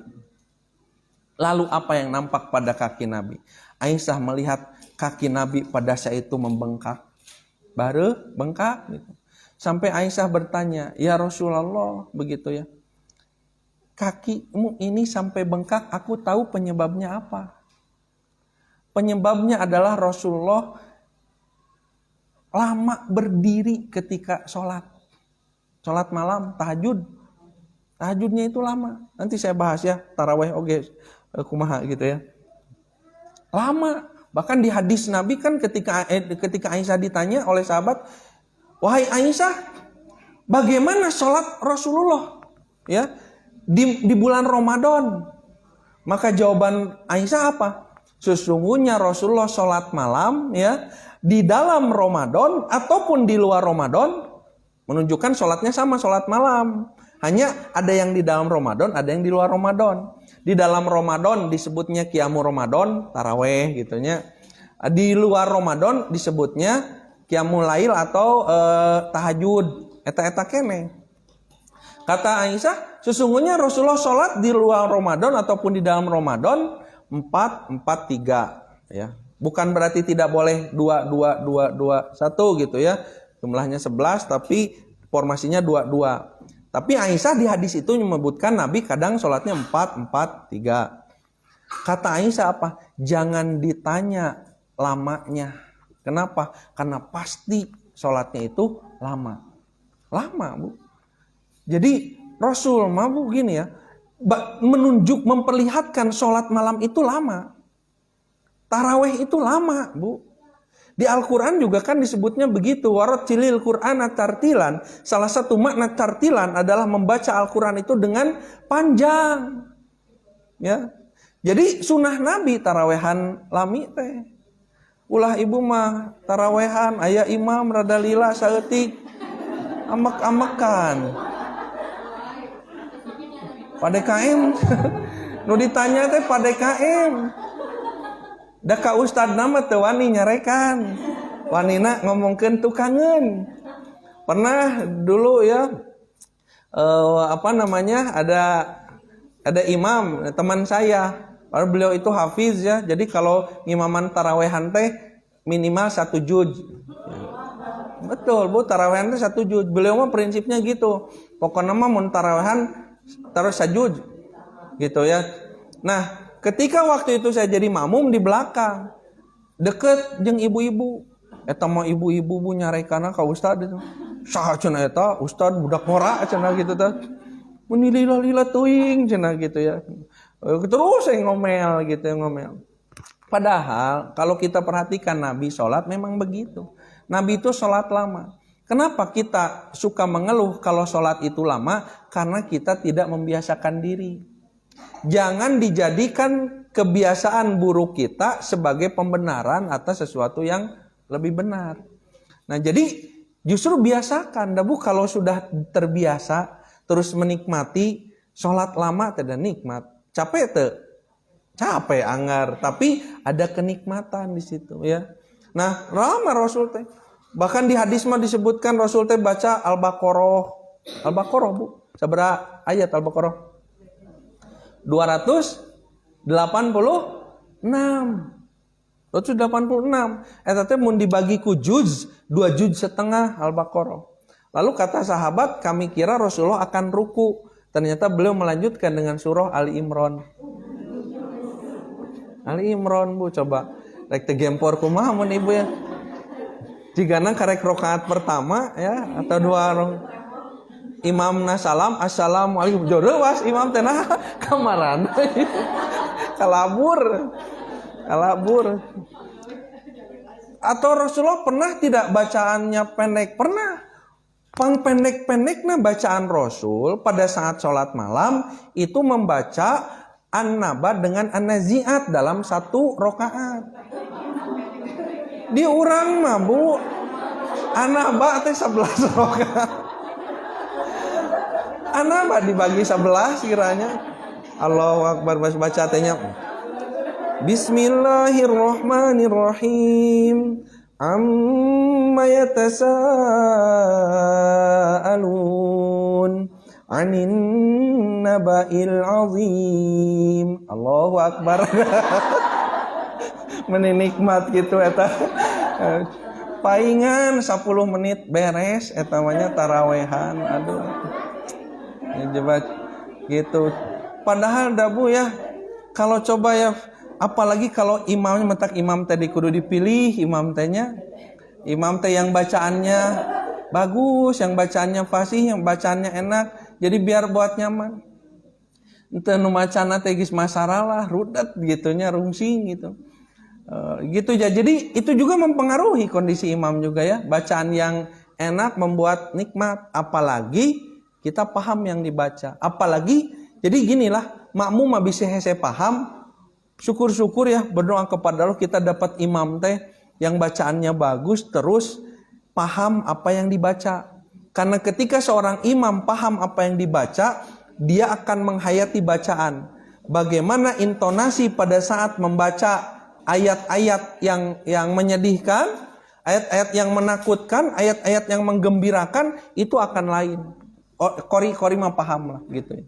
S5: Lalu apa yang nampak pada kaki Nabi? Aisyah melihat kaki Nabi pada saat itu membengkak. Baru bengkak gitu. Sampai Aisyah bertanya, "Ya Rasulullah," begitu ya. "Kakimu ini sampai bengkak, aku tahu penyebabnya apa." Penyebabnya adalah Rasulullah lama berdiri ketika sholat. sholat malam, tahajud. Tahajudnya itu lama. Nanti saya bahas ya, taraweh oge kumaha gitu ya. Lama. Bahkan di hadis Nabi kan ketika Aisyah ditanya oleh sahabat, "Wahai Aisyah, bagaimana sholat Rasulullah ya di bulan Ramadan?" Maka jawaban Aisyah apa? Sesungguhnya Rasulullah sholat malam ya di dalam Ramadan ataupun di luar Ramadan, menunjukkan sholatnya sama, sholat malam. Hanya ada yang di dalam Ramadan, ada yang di luar Ramadan. Di dalam Ramadan disebutnya Qiyamu Ramadan, taraweh gitunya. Di luar Ramadan disebutnya Qiyamul Lail atau tahajud. Eta kene. Kata Aisyah, sesungguhnya Rasulullah sholat di luar Ramadan ataupun di dalam Ramadan 4-4-3 ya. Bukan berarti tidak boleh 2-2-2-2-1 gitu ya. Jumlahnya 11 tapi formasinya 2-2. Tapi Aisyah di hadis itu menyebutkan Nabi kadang sholatnya 4-4-3. Kata Aisyah apa? Jangan ditanya lamanya. Kenapa? Karena pasti sholatnya itu lama. Lama, Bu. Jadi Rasul mah Bu gini ya, memperlihatkan sholat malam itu lama. Taraweh itu lama, Bu. Di Al-Quran juga kan disebutnya begitu. Warattilil Qur'ana tartilan. Salah satu makna tartilan adalah membaca Al-Quran itu dengan panjang. Ya. Jadi sunnah Nabi tarawehan lami teh. Ulah ibu mah tarawehan aya imam rada lila saeutik amek-amekan. PDKM. Nu ditanya teh PDKM. Da ka ustad nama teu wani nyarekan. Wanina ngomongkeun tukangeun. Pernah dulu ya ada imam teman saya. Padahal beliau itu hafiz ya. Jadi kalau imaman tarawehan teh minimal 1 juz. Betul, Bu, tarawehan teh 1 juz. Beliau mah prinsipnya gitu. Pokoknya mah mun tarawehan taruh 1 juz. Gitu ya. Nah, ketika waktu itu saya jadi makmum di belakang, deket jeung ibu-ibu. Eta mah ibu-ibu Bu nyarekana ka ustad itu. Saha cenah eta ustad budak ngora cenah gitu teh. Mun lila-lila teuing cenah gitu ya. Terus saya ngomel gitu ngomel. Padahal kalau kita perhatikan Nabi sholat memang begitu. Nabi itu sholat lama. Kenapa kita suka mengeluh kalau sholat itu lama? Karena kita tidak membiasakan diri. Jangan dijadikan kebiasaan buruk kita sebagai pembenaran atas sesuatu yang lebih benar. Nah jadi justru biasakan. Bu, kalau sudah terbiasa terus menikmati sholat lama tidak nikmat. Capek tuh, capek anggar. Tapi ada kenikmatan di situ ya. Nah lama Rasul teh. Bahkan di hadis mah disebutkan Rasul teh baca Al-Baqarah. Al-Baqarah Bu. Sabaraha ayat Al-Baqarah? 286. 286. Eta teh mun dibagi ku juz, 2 juz setengah Al-Baqarah. Lalu kata sahabat, kami kira Rasulullah akan ruku. Ternyata beliau melanjutkan dengan surah Ali Imran. Ali Imran Bu, coba rek teu gempor kumaha mun ibu ya. Jigana karek rakaat pertama ya atau 2 imamna salam assalamualaikum jodoh imam teh nah kamaran. Kalabur. Atau Rasulullah pernah tidak bacaannya pendek? Pernah. Pendek-pendeknya bacaan Rasul pada saat sholat malam itu membaca An-Naba dengan An-Nazi'at dalam 1 rakaat. Diurang mah Bu, An-Naba teh 11 rakaat. An-Naba dibagi 11 kiranya. Allahu Akbar, baca tehnya. Bismillahirrahmanirrahim. Amma yatasaalun 'anin naba'il 'azim. Allahu Akbar. Menikmat gitu eta. Paingan 10 menit beres eta mah tarawehan. Aduh. Coba gitu. Padahal dah Bu ya, kalau coba ya, apalagi kalau imamnya mentak imam tadi kudu dipilih imam tehnya. Imam teh yang bacaannya bagus, yang bacaannya fasih, yang bacaannya enak. Jadi biar buat nyaman. Ente nu macana teh geus masaralah, rudet gitunya, rungsing gitu. Gitu ya. Jadi itu juga mempengaruhi kondisi imam juga ya. Bacaan yang enak membuat nikmat, apalagi kita paham yang dibaca. Apalagi jadi ginilah, makmum bisa hese paham, syukur-syukur ya, berdoa kepada Allah kita dapat imam teh yang bacaannya bagus, terus paham apa yang dibaca. Karena ketika seorang imam paham apa yang dibaca, dia akan menghayati bacaan. Bagaimana intonasi pada saat membaca ayat-ayat yang menyedihkan, ayat-ayat yang menakutkan, ayat-ayat yang menggembirakan, itu akan lain. Kori mah paham lah gitu ya.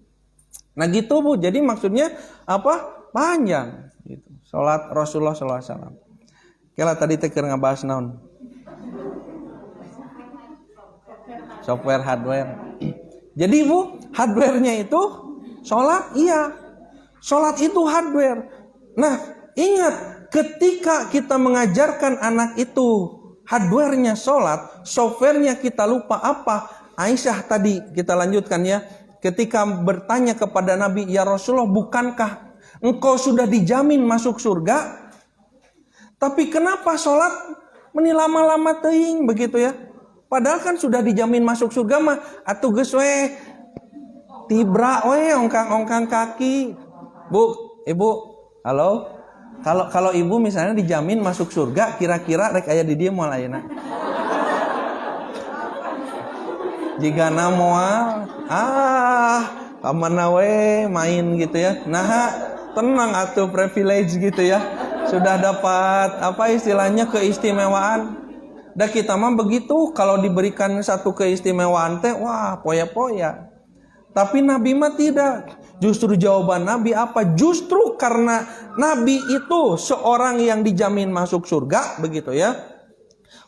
S5: Nah gitu Bu, jadi maksudnya apa? Panjang gitu. Salat Rasulullah SAW. Kela tadi teh keur ngabahas naon? Software hardware. Jadi Bu, hardware-nya itu sholat, iya. Sholat itu hardware. Nah, ingat, ketika kita mengajarkan anak itu hardware-nya sholat, software-nya kita lupa apa? Aisyah tadi, kita lanjutkan ya. Ketika bertanya kepada Nabi, ya Rasulullah, bukankah engkau sudah dijamin masuk surga? Tapi kenapa sholat menilama-lama teuing begitu ya? Padahal kan sudah dijamin masuk surga mah, atuh geus we tibra we ongkang-ongkang kaki. Bu, Ibu, halo? Kalau Ibu misalnya dijamin masuk surga, kira-kira rek aya di dieu moal ayeuna. Jigana moal, kamana we main gitu ya. Nah, tenang atuh, privilege gitu ya. Sudah dapat apa istilahnya keistimewaan. Dan kita mah begitu, kalau diberikan satu keistimewaan teh, wah poya-poya. Tapi Nabi mah tidak. Justru jawaban Nabi apa? Justru karena Nabi itu seorang yang dijamin masuk surga, begitu ya.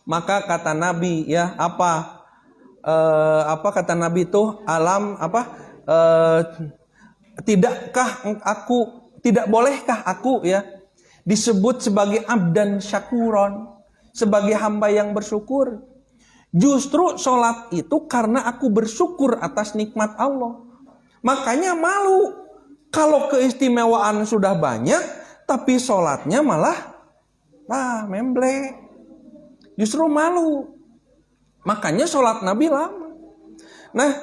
S5: Maka kata Nabi ya, apa kata Nabi itu? Tidak bolehkah aku ya disebut sebagai abdan syakuron? Sebagai hamba yang bersyukur. Justru sholat itu karena aku bersyukur atas nikmat Allah. Makanya malu kalau keistimewaan sudah banyak, tapi sholatnya malah memble. Justru malu. Makanya sholat Nabi lama. Nah,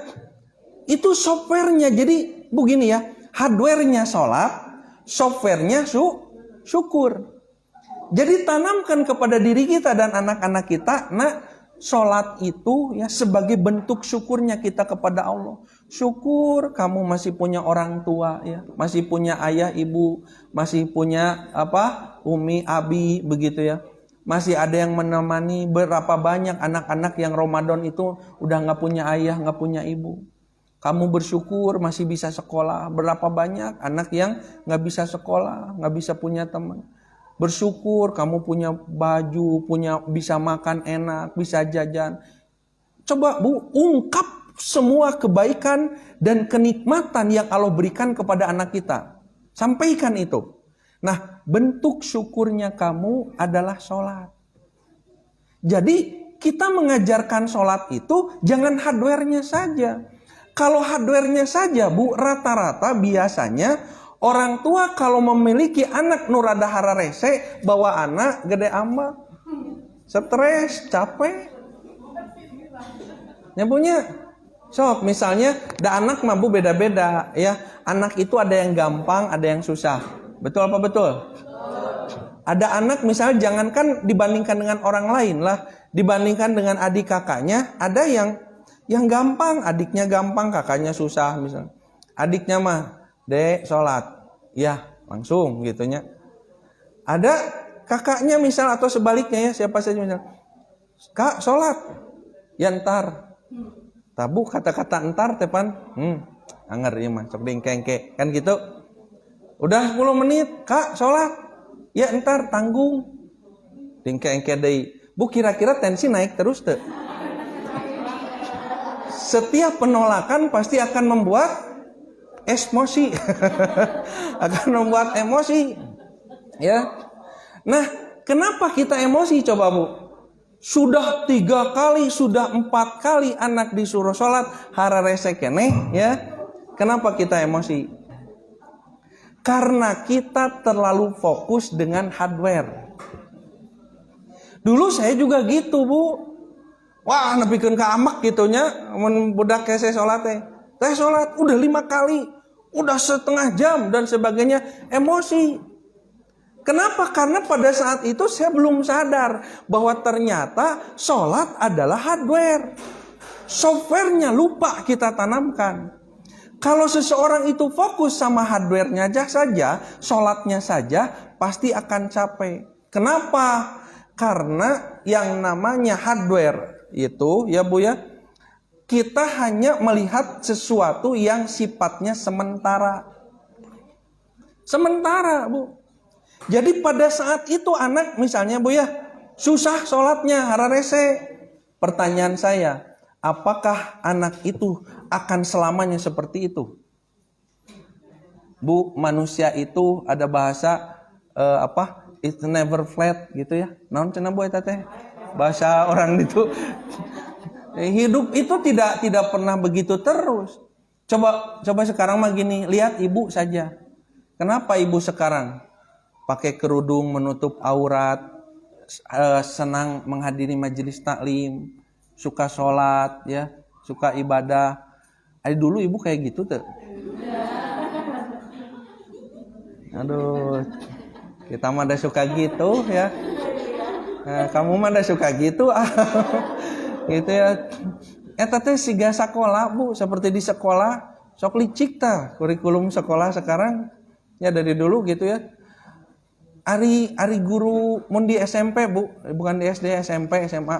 S5: itu softwarenya. Jadi begini ya, hardwarenya sholat, softwarenya syukur. Jadi tanamkan kepada diri kita dan anak-anak kita, sholat itu ya sebagai bentuk syukurnya kita kepada Allah. Syukur kamu masih punya orang tua ya, masih punya ayah ibu, masih punya umi abi begitu ya. Masih ada yang menemani. Berapa banyak anak-anak yang Ramadan itu udah nggak punya ayah, nggak punya ibu. Kamu bersyukur masih bisa sekolah. Berapa banyak anak yang nggak bisa sekolah, nggak bisa punya teman. Bersyukur kamu punya baju, bisa makan enak, bisa jajan. Coba Bu, ungkap semua kebaikan dan kenikmatan yang Allah berikan kepada anak kita. Sampaikan itu. Nah, bentuk syukurnya kamu adalah sholat. Jadi kita mengajarkan sholat itu jangan hardware-nya saja. Kalau hardware-nya saja Bu, rata-rata biasanya orang tua kalau memiliki anak nurada hararese, bawa anak gede ama, stres, capek. Nyabunya, sok misalnya, anak mah Bu beda-beda ya. Anak itu ada yang gampang, ada yang susah. Betul apa betul? Ada anak misalnya jangankan dibandingkan dengan orang lain lah, dibandingkan dengan adik kakaknya, ada yang gampang, adiknya gampang, kakaknya susah misalnya. Adiknya mah Dek sholat, ya langsung gitunya. Ada kakaknya misal atau sebaliknya ya, siapa saja misal, Kak sholat, ya ntar. Tabu kata-kata entar tepan, anger ya mah, cok dingkengke kan gitu. Udah 10 menit, Kak sholat, ya ntar tanggung. Dingkengke deui. Bu kira-kira tensi naik terus tuh. Setiap penolakan pasti akan membuat emosi. Akan membuat emosi. Ya. Nah, kenapa kita emosi coba Bu? Sudah 3 kali, sudah 4 kali anak disuruh sholat, hararese keneh ya. Kenapa kita emosi? Karena kita terlalu fokus dengan hardware. Dulu saya juga gitu, Bu. Wah, nepikeun ka amek gitunya, mun budak kese sholat teh. Teh sholat udah 5 kali, udah setengah jam dan sebagainya, emosi. Kenapa? Karena pada saat itu saya belum sadar bahwa ternyata sholat adalah hardware. Softwarenya lupa kita tanamkan. Kalau seseorang itu fokus sama hardwarenya saja, sholatnya saja, pasti akan capek. Kenapa? Karena yang namanya hardware itu, ya Bu ya, kita hanya melihat sesuatu yang sifatnya sementara. Sementara, Bu. Jadi pada saat itu anak misalnya Bu ya, susah sholatnya, hararese. Pertanyaan saya, apakah anak itu akan selamanya seperti itu? Bu, manusia itu ada bahasa It's never flat gitu ya. Naon cenah Bu eta teh? Bahasa orang itu. Hidup itu tidak pernah begitu terus. Coba sekarang mah gini, lihat ibu saja. Kenapa ibu sekarang pakai kerudung menutup aurat, senang menghadiri majelis taklim, suka sholat, ya, suka ibadah. Dulu ibu kayak gitu tuh. Aduh, kita mah ada suka gitu ya. Nah, kamu mah ada suka gitu, gitu ya. Eta teh siga sekolah Bu, seperti di sekolah sok licik tah kurikulum sekolah sekarang ya dari dulu gitu ya. Ari guru mun di SMP Bu, bukan di SD, SMP, SMA.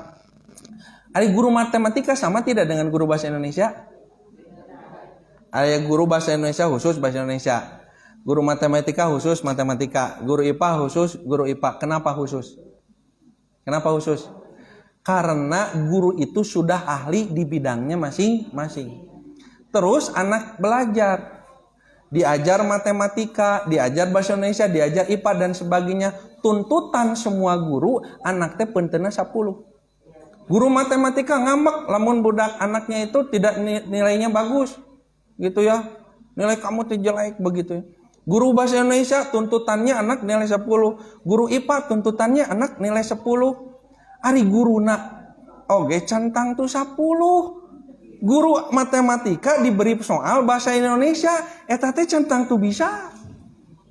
S5: Ari guru matematika sama tidak dengan guru bahasa Indonesia? Ada guru bahasa Indonesia khusus bahasa Indonesia. Guru matematika khusus matematika. Guru IPA khusus guru IPA. Kenapa khusus? Kenapa khusus? Karena guru itu sudah ahli di bidangnya masing-masing. Terus anak belajar. Diajar matematika, diajar bahasa Indonesia, diajar IPA dan sebagainya. Tuntutan semua guru, anak teh pentena 10. Guru matematika ngambek lamun budak anaknya itu tidak nilainya bagus. Gitu ya. Nilai kamu teh jelek begitu ya. Guru bahasa Indonesia tuntutannya anak nilai 10. Guru IPA tuntutannya anak nilai 10. Ari guruna oge cantang tuh 10. Guru matematika diberi soal bahasa Indonesia, eta teh centang tuh bisa.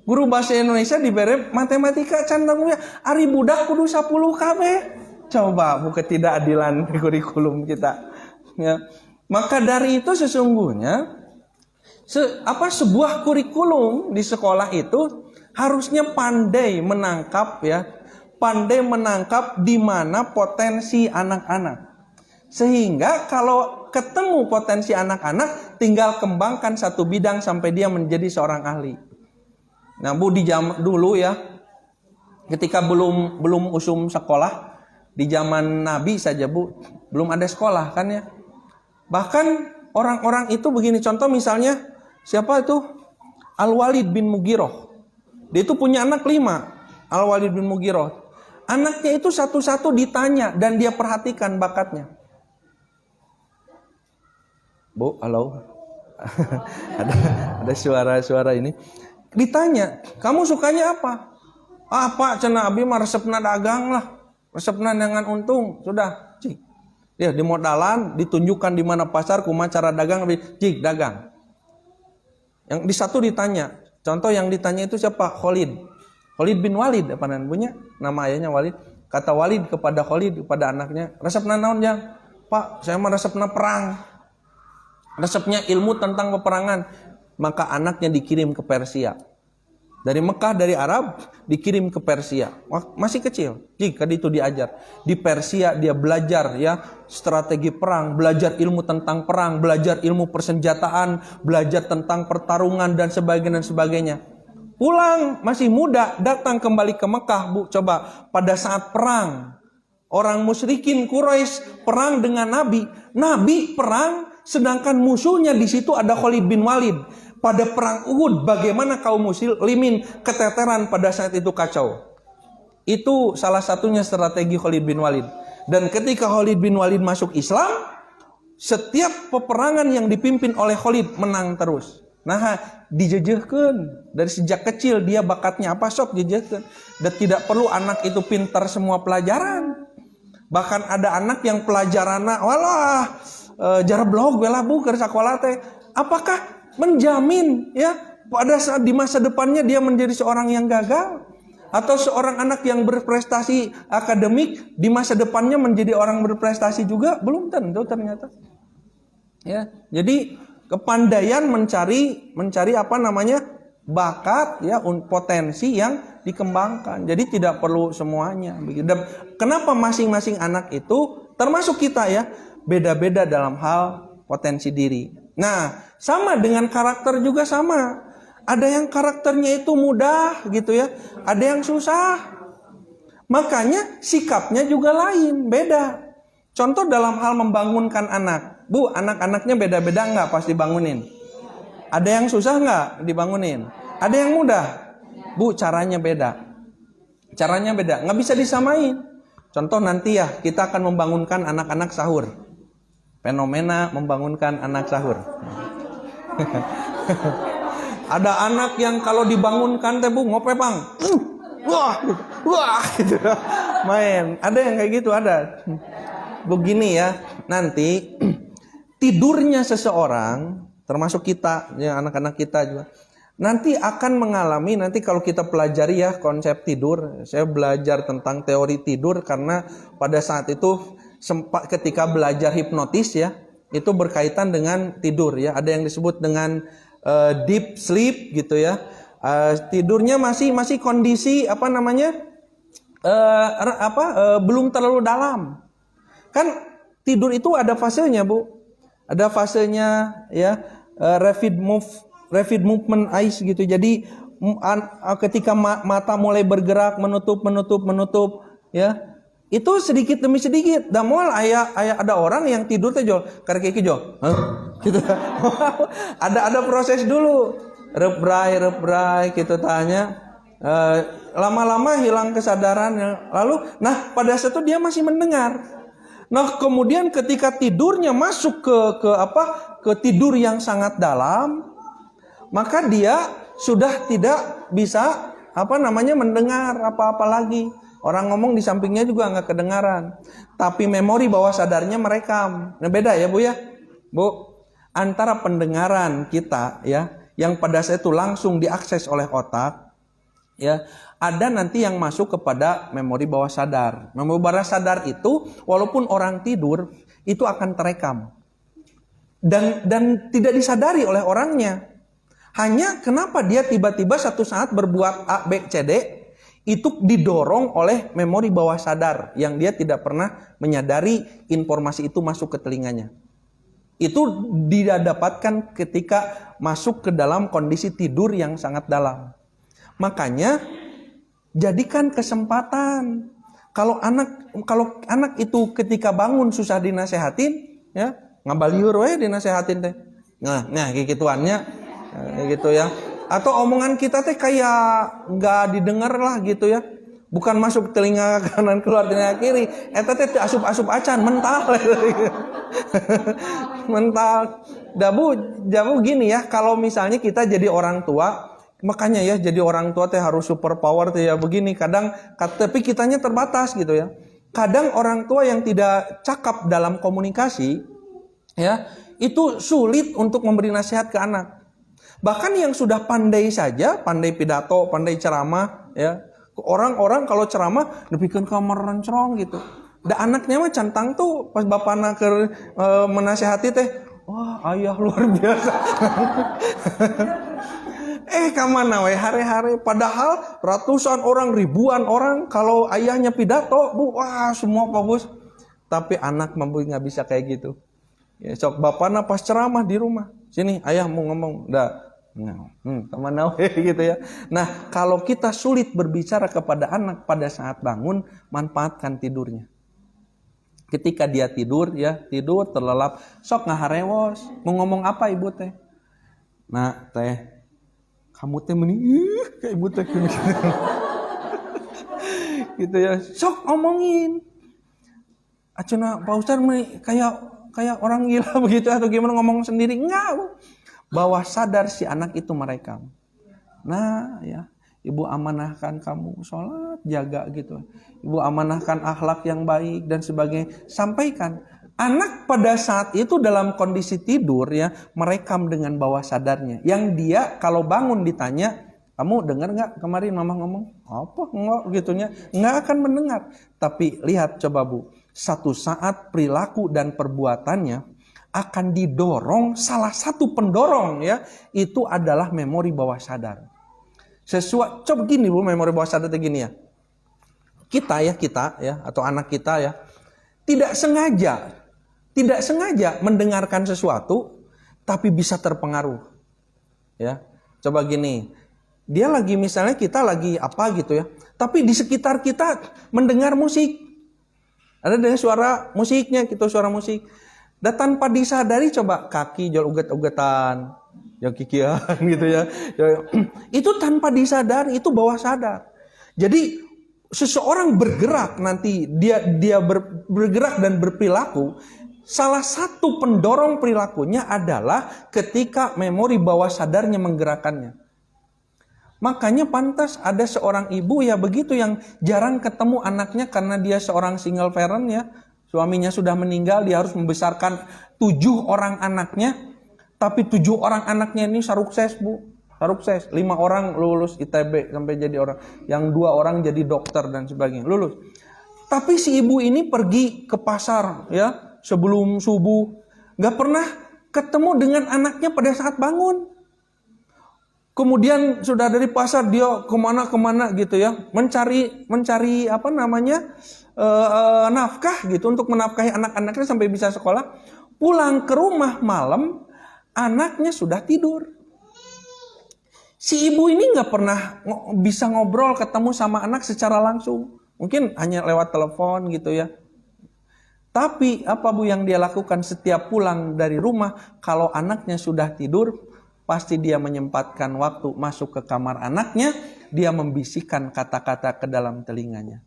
S5: Guru bahasa Indonesia diberi matematika centang ya. Ari budak kudu 10 kabeh. Coba buka ketidakadilan di kurikulum kita. Ya. Maka dari itu sesungguhnya sebuah kurikulum di sekolah itu harusnya pandai menangkap ya, pandai menangkap di mana potensi anak-anak. Sehingga kalau ketemu potensi anak-anak, tinggal kembangkan satu bidang sampai dia menjadi seorang ahli. Nah Bu, di zaman dulu ya, ketika belum usum sekolah, di zaman Nabi saja Bu, belum ada sekolah kan ya. Bahkan orang-orang itu begini, contoh misalnya, siapa itu? Al-Walid bin Mughirah. Dia itu punya anak 5, Al-Walid bin Mughirah. Anaknya itu satu-satu ditanya dan dia perhatikan bakatnya. Bu, halo. ada suara-suara ini. Ditanya, kamu sukanya apa? Pak, cenah abi mah resepna dagang lah. Resepna dengan untung, sudah. Cik. Ya, di modalan ditunjukkan di mana pasar, kumaha cara dagang, cik dagang. Yang di satu ditanya, contoh yang ditanya itu siapa? Khalid bin Walid, apa namanya? Nama ayahnya Walid. Kata Walid kepada Khalid, kepada anaknya, resepna naon jang? Pak, saya mah resepna perang. Resepnya ilmu tentang peperangan. Maka anaknya dikirim ke Persia. Dari Mekah, dari Arab, dikirim ke Persia. Masih kecil, jika itu diajar. Di Persia dia belajar ya strategi perang, belajar ilmu tentang perang, belajar ilmu persenjataan, belajar tentang pertarungan dan sebagainya. Pulang masih muda, datang kembali ke Mekah Bu. Coba pada saat perang, orang musyrikin Quraisy perang dengan Nabi. Nabi perang, sedangkan musuhnya di situ ada Khalid bin Walid. Pada perang Uhud, bagaimana kaum muslimin keteteran pada saat itu kacau. Itu salah satunya strategi Khalid bin Walid. Dan ketika Khalid bin Walid masuk Islam, setiap peperangan yang dipimpin oleh Khalid menang terus. Nah, dijejehkeun dari sejak kecil dia bakatnya apa sok dijejehkeun. Dan tidak perlu anak itu pintar semua pelajaran. Bahkan ada anak yang pelajaranna walah jarablog bela bu keur sakola teh. Apakah menjamin ya pada saat di masa depannya dia menjadi seorang yang gagal? Atau seorang anak yang berprestasi akademik di masa depannya menjadi orang berprestasi juga? Belum tentu ternyata. Ya, jadi kepandaian mencari apa namanya bakat ya, potensi yang dikembangkan. Jadi tidak perlu semuanya. Dan kenapa masing-masing anak itu termasuk kita ya beda-beda dalam hal potensi diri. Nah, sama dengan karakter juga sama. Ada yang karakternya itu mudah gitu ya, ada yang susah. Makanya sikapnya juga lain, beda. Contoh dalam hal membangunkan anak. Bu, anak-anaknya beda-beda nggak pas dibangunin? Ada yang susah nggak dibangunin? Ada yang mudah? Bu, caranya beda. Caranya beda, nggak bisa disamain. Contoh nanti ya, kita akan membangunkan anak-anak sahur. Fenomena membangunkan anak sahur. Ada anak yang kalau dibangunkan teh bu ngope pang, wah gitu, main. Ada yang kayak gitu ada. Begini ya, nanti tidurnya seseorang, termasuk kita, ya anak-anak kita juga, nanti akan mengalami nanti kalau kita pelajari ya konsep tidur. Saya belajar tentang teori tidur karena pada saat itu sempat ketika belajar hipnotis ya, itu berkaitan dengan tidur ya. Ada yang disebut dengan deep sleep gitu ya. Tidurnya masih kondisi apa namanya belum terlalu dalam. Kan tidur itu ada fasenya bu, ada fasenya ya, rapid movement eyes gitu. Jadi ketika mata mulai bergerak menutup ya, itu sedikit demi sedikit. Dan moal aya ada orang yang tidur teh jol karek iki jol. Gitu. ada proses dulu. Reprai gitu tanya. Lama-lama hilang kesadaran. Lalu pada saat itu dia masih mendengar. Nah, kemudian ketika tidurnya masuk ke tidur yang sangat dalam, maka dia sudah tidak bisa mendengar apa-apa lagi. Orang ngomong di sampingnya juga nggak kedengaran. Tapi memori bawah sadarnya merekam. Nah, beda ya bu ya. Bu, antara pendengaran kita ya, yang pada saat itu langsung diakses oleh otak ya, ada nanti yang masuk kepada memori bawah sadar. Memori bawah sadar itu walaupun orang tidur itu akan terekam. Dan tidak disadari oleh orangnya. Hanya kenapa dia tiba-tiba satu saat berbuat A, B, C, D, itu didorong oleh memori bawah sadar yang dia tidak pernah menyadari informasi itu masuk ke telinganya. Itu didapatkan ketika masuk ke dalam kondisi tidur yang sangat dalam. Makanya jadikan kesempatan. Kalau anak itu ketika bangun susah dinasehatin, ya ngabalieur we dinasehatin teh. Nah kayak gituannya, gitu ya. Atau omongan kita teh kayak nggak didengar lah gitu ya. Bukan masuk telinga kanan keluar telinga kiri. Eta teh asup-asup acan mental. Mental. Jabu gini ya, kalau misalnya kita jadi orang tua, makanya ya jadi orang tua teh harus super power teh ya begini. Kadang tapi kitanya terbatas gitu ya. Kadang orang tua yang tidak cakap dalam komunikasi ya, itu sulit untuk memberi nasihat ke anak. Bahkan yang sudah pandai saja, pandai pidato, pandai ceramah ya. Orang-orang kalau ceramah dipikeun kamar rencerong gitu. Da anaknya mah cantang tuh pas bapana keur menasehati teh, wah ayah luar biasa. Kamana we hari-hari padahal ratusan orang, ribuan orang kalau ayahnya pidato, bu, wah semua bagus. Tapi anak mampu nggak bisa kayak gitu. Ya, sok bapana pas ceramah di rumah, sini ayah mau ngomong, dah. Kemana gitu ya. Nah, kalau kita sulit berbicara kepada anak pada saat bangun, manfaatkan tidurnya. Ketika dia tidur ya, tidur terlelap, sok ngaharewos. Mau ngomong apa ibu teh? Nah, teh, kamu teh mending kayak ibu teh gitu ya. Sok ngomongin. Acuna Pak Ustadz kayak orang gila begitu atau gimana ngomong sendiri? Enggak, Bu. Bawah sadar si anak itu merekam. Nah, ya, ibu amanahkan kamu sholat, jaga gitu. Ibu amanahkan akhlak yang baik dan sebagainya. Sampaikan. Anak pada saat itu dalam kondisi tidur ya, merekam dengan bawah sadarnya. Yang dia kalau bangun ditanya, kamu dengar nggak kemarin mama ngomong? Apa? Enggak gitunya. Nggak akan mendengar. Tapi lihat coba Bu, satu saat perilaku dan perbuatannya akan didorong, salah satu pendorong ya, itu adalah memori bawah sadar. Coba gini Bu, memori bawah sadar itu gini ya. Kita ya, atau anak kita ya, tidak sengaja mendengarkan sesuatu, tapi bisa terpengaruh. Ya, coba gini, dia lagi misalnya kita lagi apa gitu ya, tapi di sekitar kita mendengar musik, ada dengan suara musiknya gitu, suara musik, dan tanpa disadari coba kaki jual uget-ugetan, yang kikian gitu ya, itu tanpa disadari, itu bawah sadar. Jadi seseorang bergerak nanti dia bergerak dan berperilaku. Salah satu pendorong perilakunya adalah ketika memori bawah sadarnya menggerakkannya. Makanya pantas ada seorang ibu ya begitu yang jarang ketemu anaknya karena dia seorang single parent ya. Suaminya sudah meninggal, dia harus membesarkan 7 orang anaknya. Tapi 7 orang anaknya ini sukses Bu. Sukses. 5 orang lulus ITB sampai jadi orang. Yang 2 orang jadi dokter dan sebagainya. Lulus. Tapi si ibu ini pergi ke pasar ya. Sebelum subuh, gak pernah ketemu dengan anaknya pada saat bangun. Kemudian sudah dari pasar dia kemana gitu ya, mencari apa namanya nafkah gitu untuk menafkahi anak-anaknya sampai bisa sekolah. Pulang ke rumah malam, anaknya sudah tidur. Si ibu ini gak pernah bisa ngobrol ketemu sama anak secara langsung, mungkin hanya lewat telepon gitu ya. Tapi apa Bu yang dia lakukan setiap pulang dari rumah, kalau anaknya sudah tidur, pasti dia menyempatkan waktu masuk ke kamar anaknya, dia membisikkan kata-kata ke dalam telinganya.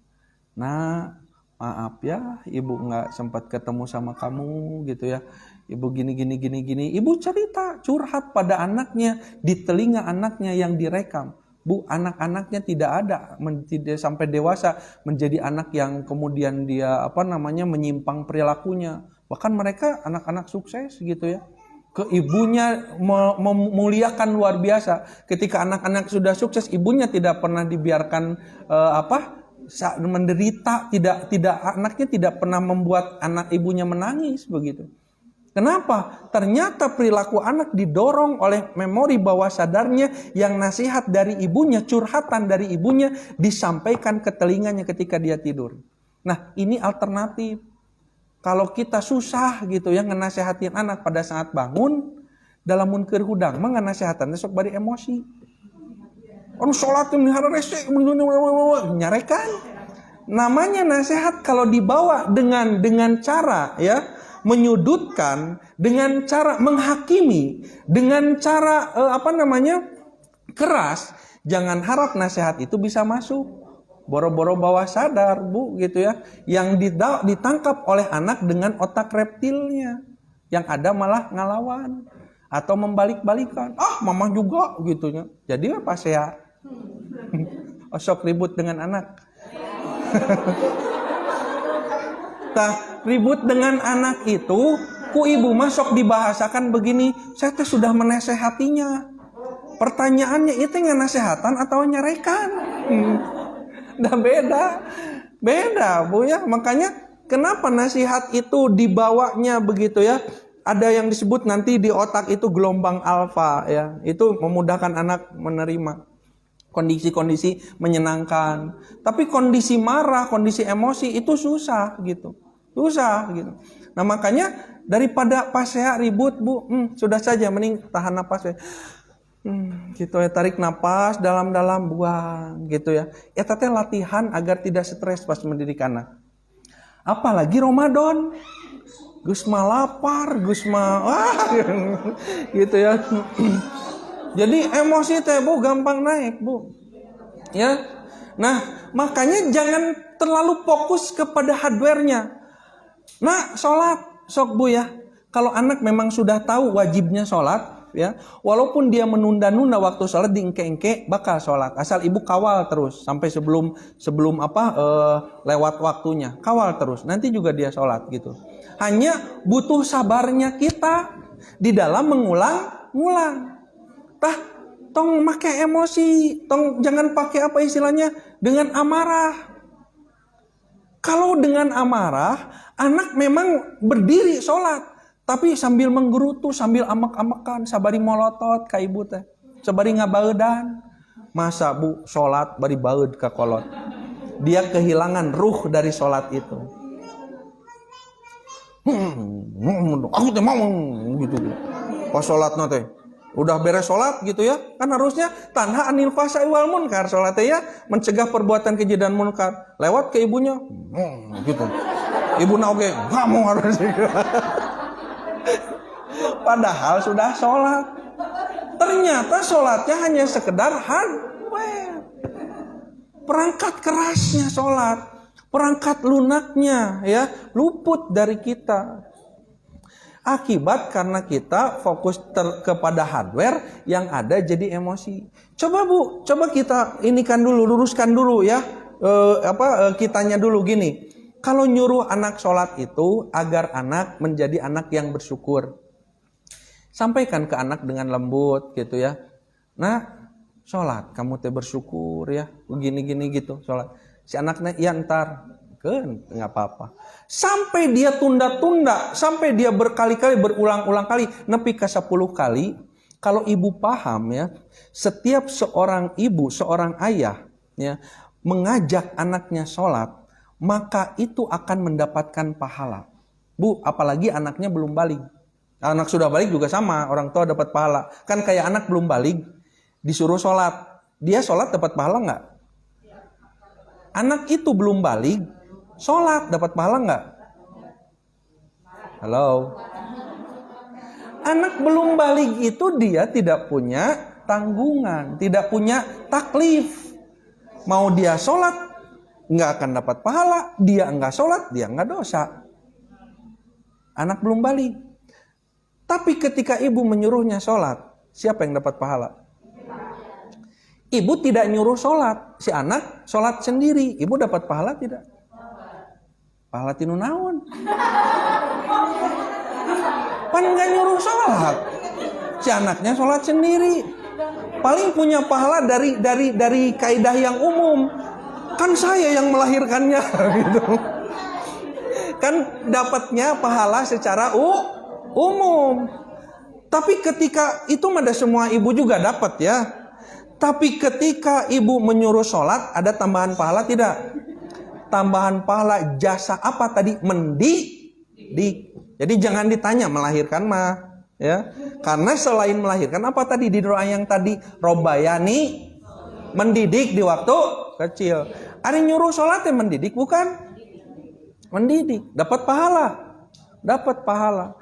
S5: Nah, maaf ya, ibu nggak sempat ketemu sama kamu gitu ya. Ibu gini. Ibu cerita, curhat pada anaknya, di telinga anaknya yang direkam. Bu, anak-anaknya tidak ada sampai dewasa menjadi anak yang kemudian dia menyimpang perilakunya. Bahkan mereka anak-anak sukses gitu ya. Ke ibunya memuliakan luar biasa. Ketika anak-anak sudah sukses, ibunya tidak pernah dibiarkan menderita, anaknya tidak pernah membuat anak ibunya menangis begitu. Kenapa? Ternyata perilaku anak didorong oleh memori bawah sadarnya yang nasihat dari ibunya, curhatan dari ibunya disampaikan ke telinganya ketika dia tidur. Nah, ini alternatif. Kalau kita susah gitu ya ngenasihatin anak pada saat bangun, dalam munkir hudang mah ngenasihatannya sok bari emosi. Anu salat mihara rese nyarekan. Namanya nasihat kalau dibawa dengan cara ya menyudutkan, dengan cara menghakimi, dengan cara keras, jangan harap nasihat itu bisa masuk. Boro-boro bawah sadar Bu gitu ya, yang ditangkap oleh anak dengan otak reptilnya, yang ada malah ngelawan atau membalik-balikan. Mama juga gitunya. Jadi apa ya? Osok ribut dengan anak. Ribut dengan anak itu, ku ibu masuk dibahasakan begini, saya tuh sudah menasehatinya. Pertanyaannya itu ngenasehatan atau nyarekan? Udah beda Bu ya. Makanya kenapa nasihat itu dibawanya begitu ya? Ada yang disebut nanti di otak itu gelombang alfa ya. Itu memudahkan anak menerima kondisi-kondisi menyenangkan. Tapi kondisi marah, kondisi emosi itu susah gitu. Nah makanya daripada pas ya ribut Bu, sudah saja mending tahan napas ya. Gitu ya, tarik napas dalam-dalam, buang gitu ya. Eta teh latihan agar tidak stres pas mendidik anak. Apalagi Ramadan. Geus mah lapar, gitu ya. Jadi emosi teh Bu gampang naik Bu. Ya. Nah, makanya jangan terlalu fokus kepada hardware-nya. Nah, sholat, sok Bu ya. Kalau anak memang sudah tahu wajibnya sholat, ya, walaupun dia menunda-nunda waktu sholat diengke-engke, bakal sholat. Asal ibu kawal terus sampai sebelum lewat waktunya, kawal terus. Nanti juga dia sholat gitu. Hanya butuh sabarnya kita di dalam mengulang-ulang. Tah, tong make emosi, tong jangan pakai apa istilahnya dengan amarah. Kalau dengan amarah, anak memang berdiri sholat. Tapi sambil menggerutu, sambil amek-amekan, sabari molotot ka ibu teh. Sabari ngabaeudan. Masa Bu sholat bari baeud ka kolot. Dia kehilangan ruh dari sholat itu. Aku teh mau gitu. Pas sholatna teh udah beres sholat gitu ya. Kan harusnya tanha anil fahsya'i wal munkar sholat teh ya, mencegah perbuatan keji dan munkar. Lewat ke ibunya gitu. Ibuna oge kamu harus padahal sudah sholat. Ternyata sholatnya hanya sekedar hardware. Perangkat kerasnya sholat, perangkat lunaknya ya luput dari kita. Akibat karena kita fokus kepada hardware, yang ada jadi emosi. Coba Bu, coba kita inikan dulu, luruskan dulu ya. Kitanya dulu gini. Kalau nyuruh anak sholat itu agar anak menjadi anak yang bersyukur. Sampaikan ke anak dengan lembut gitu ya. Nah, sholat, kamu teh bersyukur ya. Begini-gini gitu sholat. Si anaknya, ya ntar. Kan, nggak apa-apa. Sampai dia tunda-tunda. Sampai dia berkali-kali, berulang-ulang kali. Nepi ke 10 kali. Kalau ibu paham ya. Setiap seorang ibu, seorang ayah ya, mengajak anaknya sholat. Maka itu akan mendapatkan pahala. Bu, apalagi anaknya belum balik. Anak sudah balik juga sama, orang tua dapat pahala. Kan kayak anak belum balik, disuruh sholat. Dia sholat dapat pahala nggak? Anak itu belum balik, sholat dapat pahala nggak? Halo? Anak belum balik itu dia tidak punya tanggungan, tidak punya taklif. Mau dia sholat, nggak akan dapat pahala. Dia nggak sholat, dia nggak dosa. Anak belum balik. Tapi ketika ibu menyuruhnya sholat, siapa yang dapat pahala? Ibu tidak nyuruh sholat, si anak sholat sendiri. Ibu dapat pahala tidak? Pahala tinu naon? Pan nggak nyuruh sholat, si anaknya sholat sendiri. Paling punya pahala dari kaidah yang umum. Kan saya yang melahirkannya, gitu. Kan dapatnya pahala secara umum. Tapi ketika itu ada semua ibu juga dapat ya. Tapi ketika ibu menyuruh sholat, ada tambahan pahala tidak? Tambahan pahala jasa apa tadi? Mendidik. Jadi jangan ditanya melahirkan mah, ya. Karena selain melahirkan apa tadi di doa yang tadi? Robayani, mendidik di waktu kecil. Ada nyuruh sholat yang mendidik bukan? Mendidik, dapat pahala. Dapat pahala.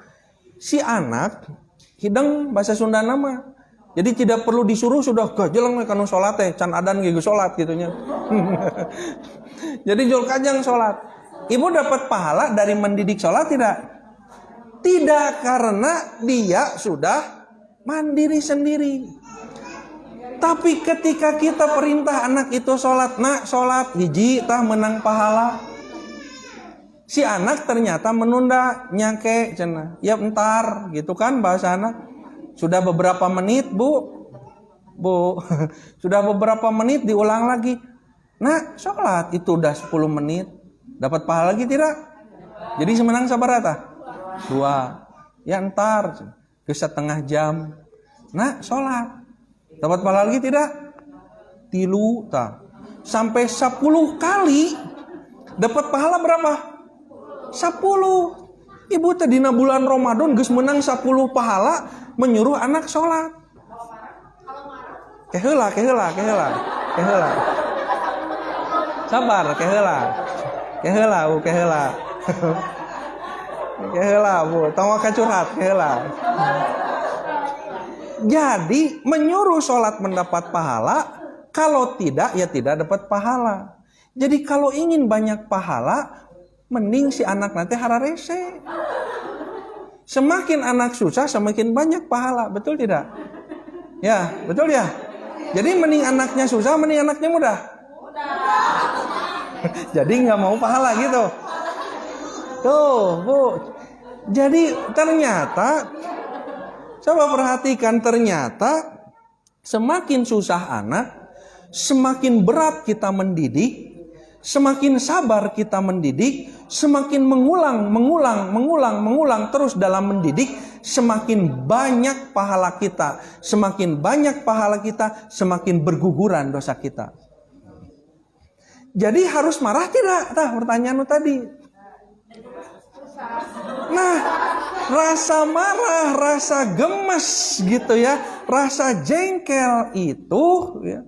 S5: Si anak hidang bahasa Sunda nama. Jadi tidak perlu disuruh sudah gajelang we kana salat teh, can adan ge salat gitu nya. Jadi jol kajang salat. Ibu dapat pahala dari mendidik salat tidak? Tidak, karena dia sudah mandiri sendiri. Tapi ketika kita perintah anak itu salat, nak salat hiji tah menang pahala. Si anak ternyata menunda, nyangke cenah. Ya entar gitu kan bahasa anak. Sudah beberapa menit, Bu. Sudah beberapa menit diulang lagi. Nah, sholat itu udah 10 menit. Dapat pahala lagi tidak? Jadi semenang sabar tah? 2. Ya entar ke setengah jam. Nah, sholat. Dapat pahala lagi tidak? 3 tah. Sampai 10 kali dapat pahala berapa? 10. Ibu teh dina bulan Ramadan geus menang 10 pahala menyuruh anak sholat. Keheula. Sabar, keheula. Keheula, Bu. Tong curhat, keheula. Jadi menyuruh sholat mendapat pahala, kalau tidak ya tidak dapat pahala. Jadi kalau ingin banyak pahala, mending si anak nanti hararese. Semakin anak susah, semakin banyak pahala, betul tidak? Ya, betul ya. Jadi mending anaknya susah, mending anaknya mudah. Jadi nggak mau pahala gitu. Tuh, Bu. Jadi ternyata, coba perhatikan, ternyata semakin susah anak, semakin berat kita mendidik, semakin sabar kita mendidik, semakin mengulang terus dalam mendidik, semakin banyak pahala kita. Semakin banyak pahala kita, semakin berguguran dosa kita. Jadi harus marah tidak? Nah, pertanyaan tadi. Nah, rasa marah, rasa gemes gitu ya, rasa jengkel itu ya,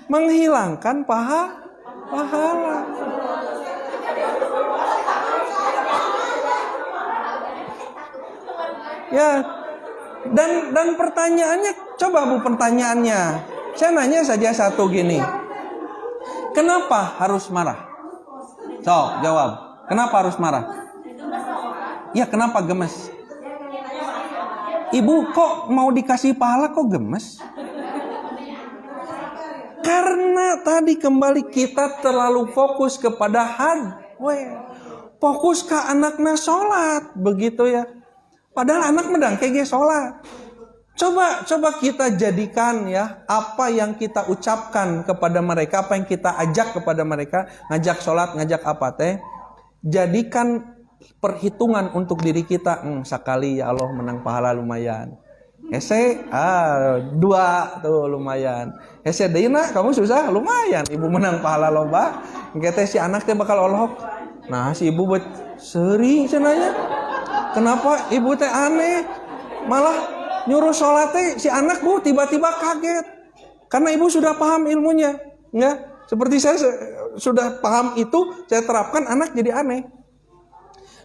S5: menghilangkan pahala. Ya, dan pertanyaannya, coba Bu pertanyaannya. Saya nanya saja satu gini. Kenapa harus marah? So, jawab. Kenapa harus marah? Ya, kenapa gemes? Ibu kok mau dikasih pahala kok gemes? Karena tadi kembali kita terlalu fokus kepada fokus ke anaknya sholat, begitu ya. Padahal anak medang kayak sholat. Coba kita jadikan ya apa yang kita ucapkan kepada mereka, apa yang kita ajak kepada mereka, ngajak sholat, ngajak apa teh. Jadikan perhitungan untuk diri kita, sekali ya Allah menang pahala lumayan. Ese 2 tuh lumayan. Ese deuna kamu susah lumayan, ibu menang pahala loba. Engke si anak teh bakal olok. Nah si ibu buat seri cenanya. Kenapa ibu teh aneh? Malah nyuruh sholat teh si anak Bu tiba-tiba kaget. Karena ibu sudah paham ilmunya, ya. Seperti saya sudah paham itu, saya terapkan, anak jadi aneh.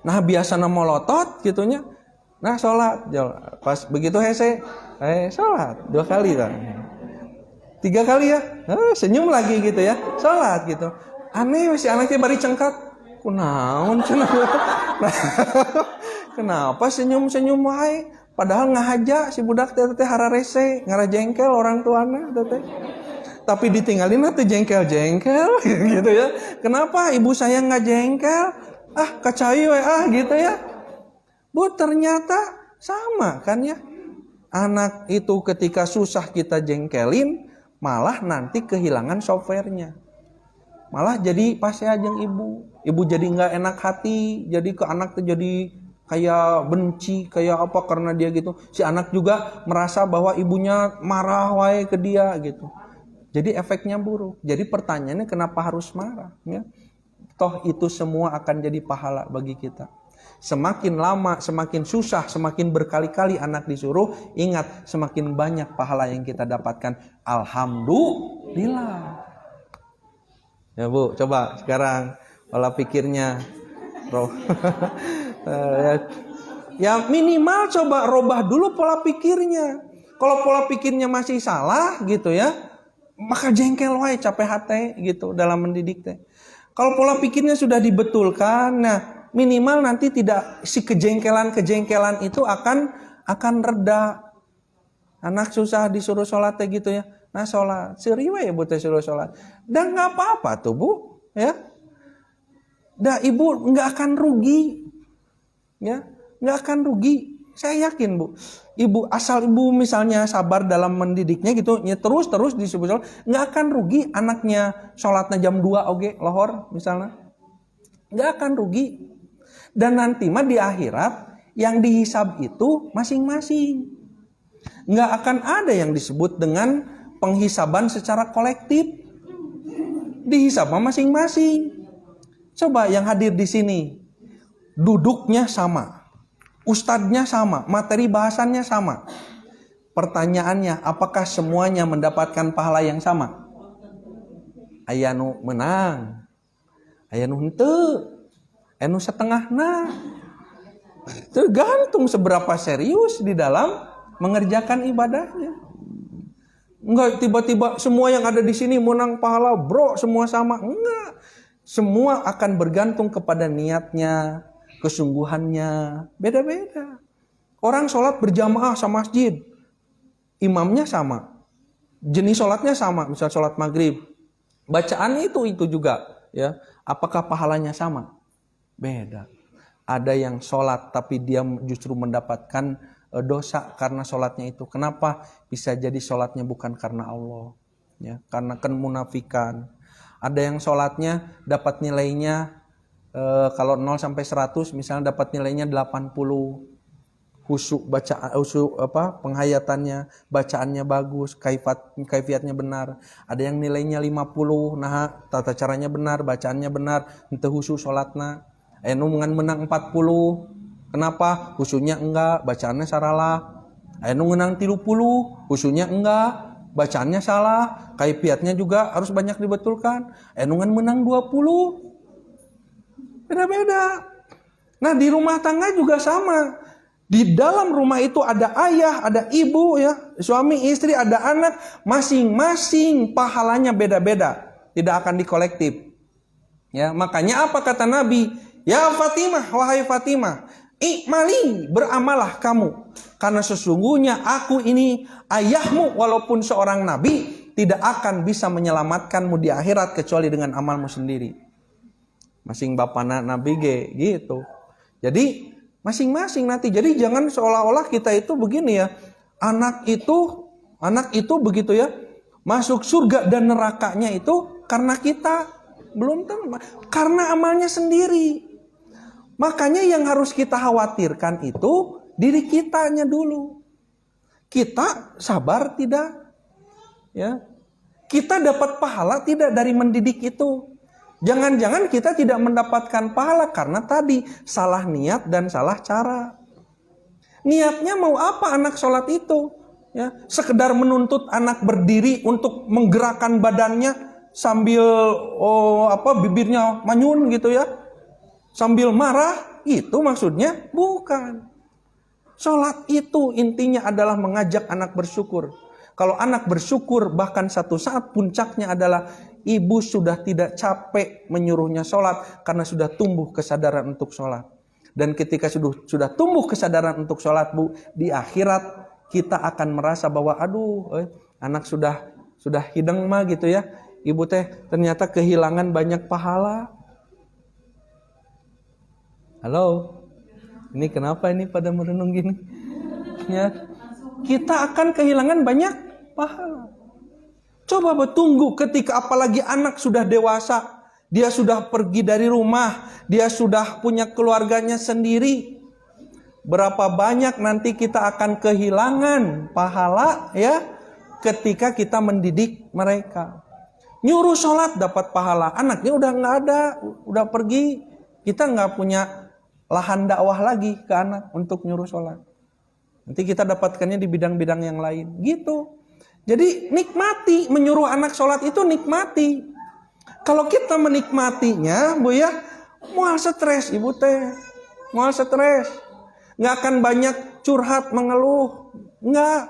S5: Nah biasa molotot gitunya. Nah sholat, pas begitu hese, sholat 2 kali kan, 3 kali ya, senyum lagi gitu ya, sholat gitu. Aneh si anaknya bari cengkat, kunaon cenah. Kenapa senyum wae? Padahal ngahaja si budak teh hararese, ngarajengkel orang tuana teh. Tapi ditinggalin teh jengkel-jengkel gitu ya. Kenapa ibu saya nggak jengkel? Kacai we gitu ya. Bu, ternyata sama kan ya. Anak itu ketika susah kita jengkelin, malah nanti kehilangan softwarenya. Malah jadi pasti ajeng ibu. Ibu jadi nggak enak hati, jadi ke anak tuh jadi kayak benci, kayak apa karena dia gitu. Si anak juga merasa bahwa ibunya marah wae ke dia gitu. Jadi efeknya buruk. Jadi pertanyaannya kenapa harus marah? Ya? Toh itu semua akan jadi pahala bagi kita. Semakin lama, semakin susah, semakin berkali-kali anak disuruh, ingat semakin banyak pahala yang kita dapatkan. Alhamdulillah. Ya Bu, coba sekarang pola pikirnya. Ya minimal coba robah dulu pola pikirnya. Kalau pola pikirnya masih salah gitu ya, maka jengkel wae capek hati gitu dalam mendidik teh. Kalau pola pikirnya sudah dibetulkan, nah minimal nanti tidak si kejengkelan itu akan reda. Anak susah disuruh sholat teh gitu ya. Nah sholat, seri wae Bu teh suruh sholat. Dan nggak apa-apa tuh Bu, ya. Dah ibu nggak akan rugi, ya, nggak akan rugi. Saya yakin Bu, ibu asal ibu misalnya sabar dalam mendidiknya gitu, ya terus disebut sholat, nggak akan rugi anaknya sholatnya jam 2 oge lohor misalnya, nggak akan rugi. Dan nanti mah di akhirat yang dihisab itu masing-masing, nggak akan ada yang disebut dengan penghisaban secara kolektif, dihisab masing-masing. Coba yang hadir di sini duduknya sama. Ustadznya sama, materi bahasannya sama. Pertanyaannya, apakah semuanya mendapatkan pahala yang sama? Aya nu menang, aya nu henteu, aya nu setengahna. Tergantung seberapa serius di dalam mengerjakan ibadahnya. Enggak tiba-tiba semua yang ada di sini menang pahala, bro, semua sama. Enggak. Semua akan bergantung kepada niatnya, kesungguhannya, beda-beda. Orang sholat berjamaah sama masjid, imamnya sama, jenis sholatnya sama, misal sholat maghrib, bacaan itu juga, ya. Apakah pahalanya sama? Beda. Ada yang sholat tapi dia justru mendapatkan dosa karena sholatnya itu. Kenapa? Bisa jadi sholatnya bukan karena Allah, ya, karena kemunafikan. Ada yang sholatnya dapat nilainya kalau 0 sampai 100 misalnya dapat nilainya 80. Khusyuk penghayatannya, bacaannya bagus, kaifiatnya benar. Ada yang nilainya 50, nah tata caranya benar, bacaannya benar, henteu khusyuk salatna. Anu menang 40. Kenapa? Khusyuknya enggak, bacaannya salah. Anu menang 30, khusyuknya enggak, bacaannya salah, kaifiatnya juga harus banyak dibetulkan. Anu menang 20. Beda-beda. Nah, di rumah tangga juga sama. Di dalam rumah itu ada ayah, ada ibu, ya, suami, istri, ada anak, masing-masing pahalanya beda-beda, tidak akan dikolektif. Ya, makanya apa kata Nabi? Ya Fatimah, wahai Fatimah, ikmali, beramalah kamu, karena sesungguhnya aku ini ayahmu, walaupun seorang nabi, tidak akan bisa menyelamatkanmu di akhirat kecuali dengan amalmu sendiri. Masing bapana Nabi gitu. Jadi masing-masing nanti. Jadi jangan seolah-olah kita itu begini ya. Anak itu begitu ya. Masuk surga dan nerakanya itu karena kita belum tahu. Karena amalnya sendiri. Makanya yang harus kita khawatirkan itu diri kitanya dulu. Kita sabar tidak? Ya. Kita dapat pahala tidak dari mendidik itu? Jangan-jangan kita tidak mendapatkan pahala karena tadi salah niat dan salah cara. Niatnya mau apa anak sholat itu? Ya, sekedar menuntut anak berdiri untuk menggerakkan badannya sambil bibirnya manyun gitu ya, sambil marah, itu maksudnya bukan. Sholat itu intinya adalah mengajak anak bersyukur. Kalau anak bersyukur bahkan satu saat puncaknya adalah ibu sudah tidak capek menyuruhnya sholat karena sudah tumbuh kesadaran untuk sholat. Dan ketika sudah tumbuh kesadaran untuk sholat, Bu, di akhirat kita akan merasa bahwa anak sudah hidang mah gitu ya. Ibu teh ternyata kehilangan banyak pahala. Halo, ini kenapa ini pada merenung gini? Ya, kita akan kehilangan banyak pahala. Coba bertunggu ketika apalagi anak sudah dewasa, dia sudah pergi dari rumah, dia sudah punya keluarganya sendiri. Berapa banyak nanti kita akan kehilangan pahala ya ketika kita mendidik mereka. Nyuruh sholat dapat pahala, anaknya udah nggak ada, udah pergi, kita nggak punya lahan dakwah lagi ke anak untuk nyuruh sholat. Nanti kita dapatkannya di bidang-bidang yang lain, gitu. Jadi nikmati, menyuruh anak sholat itu nikmati. Kalau kita menikmatinya, Bu ya, mual stres ibu teh, mual stres, nggak akan banyak curhat mengeluh, nggak,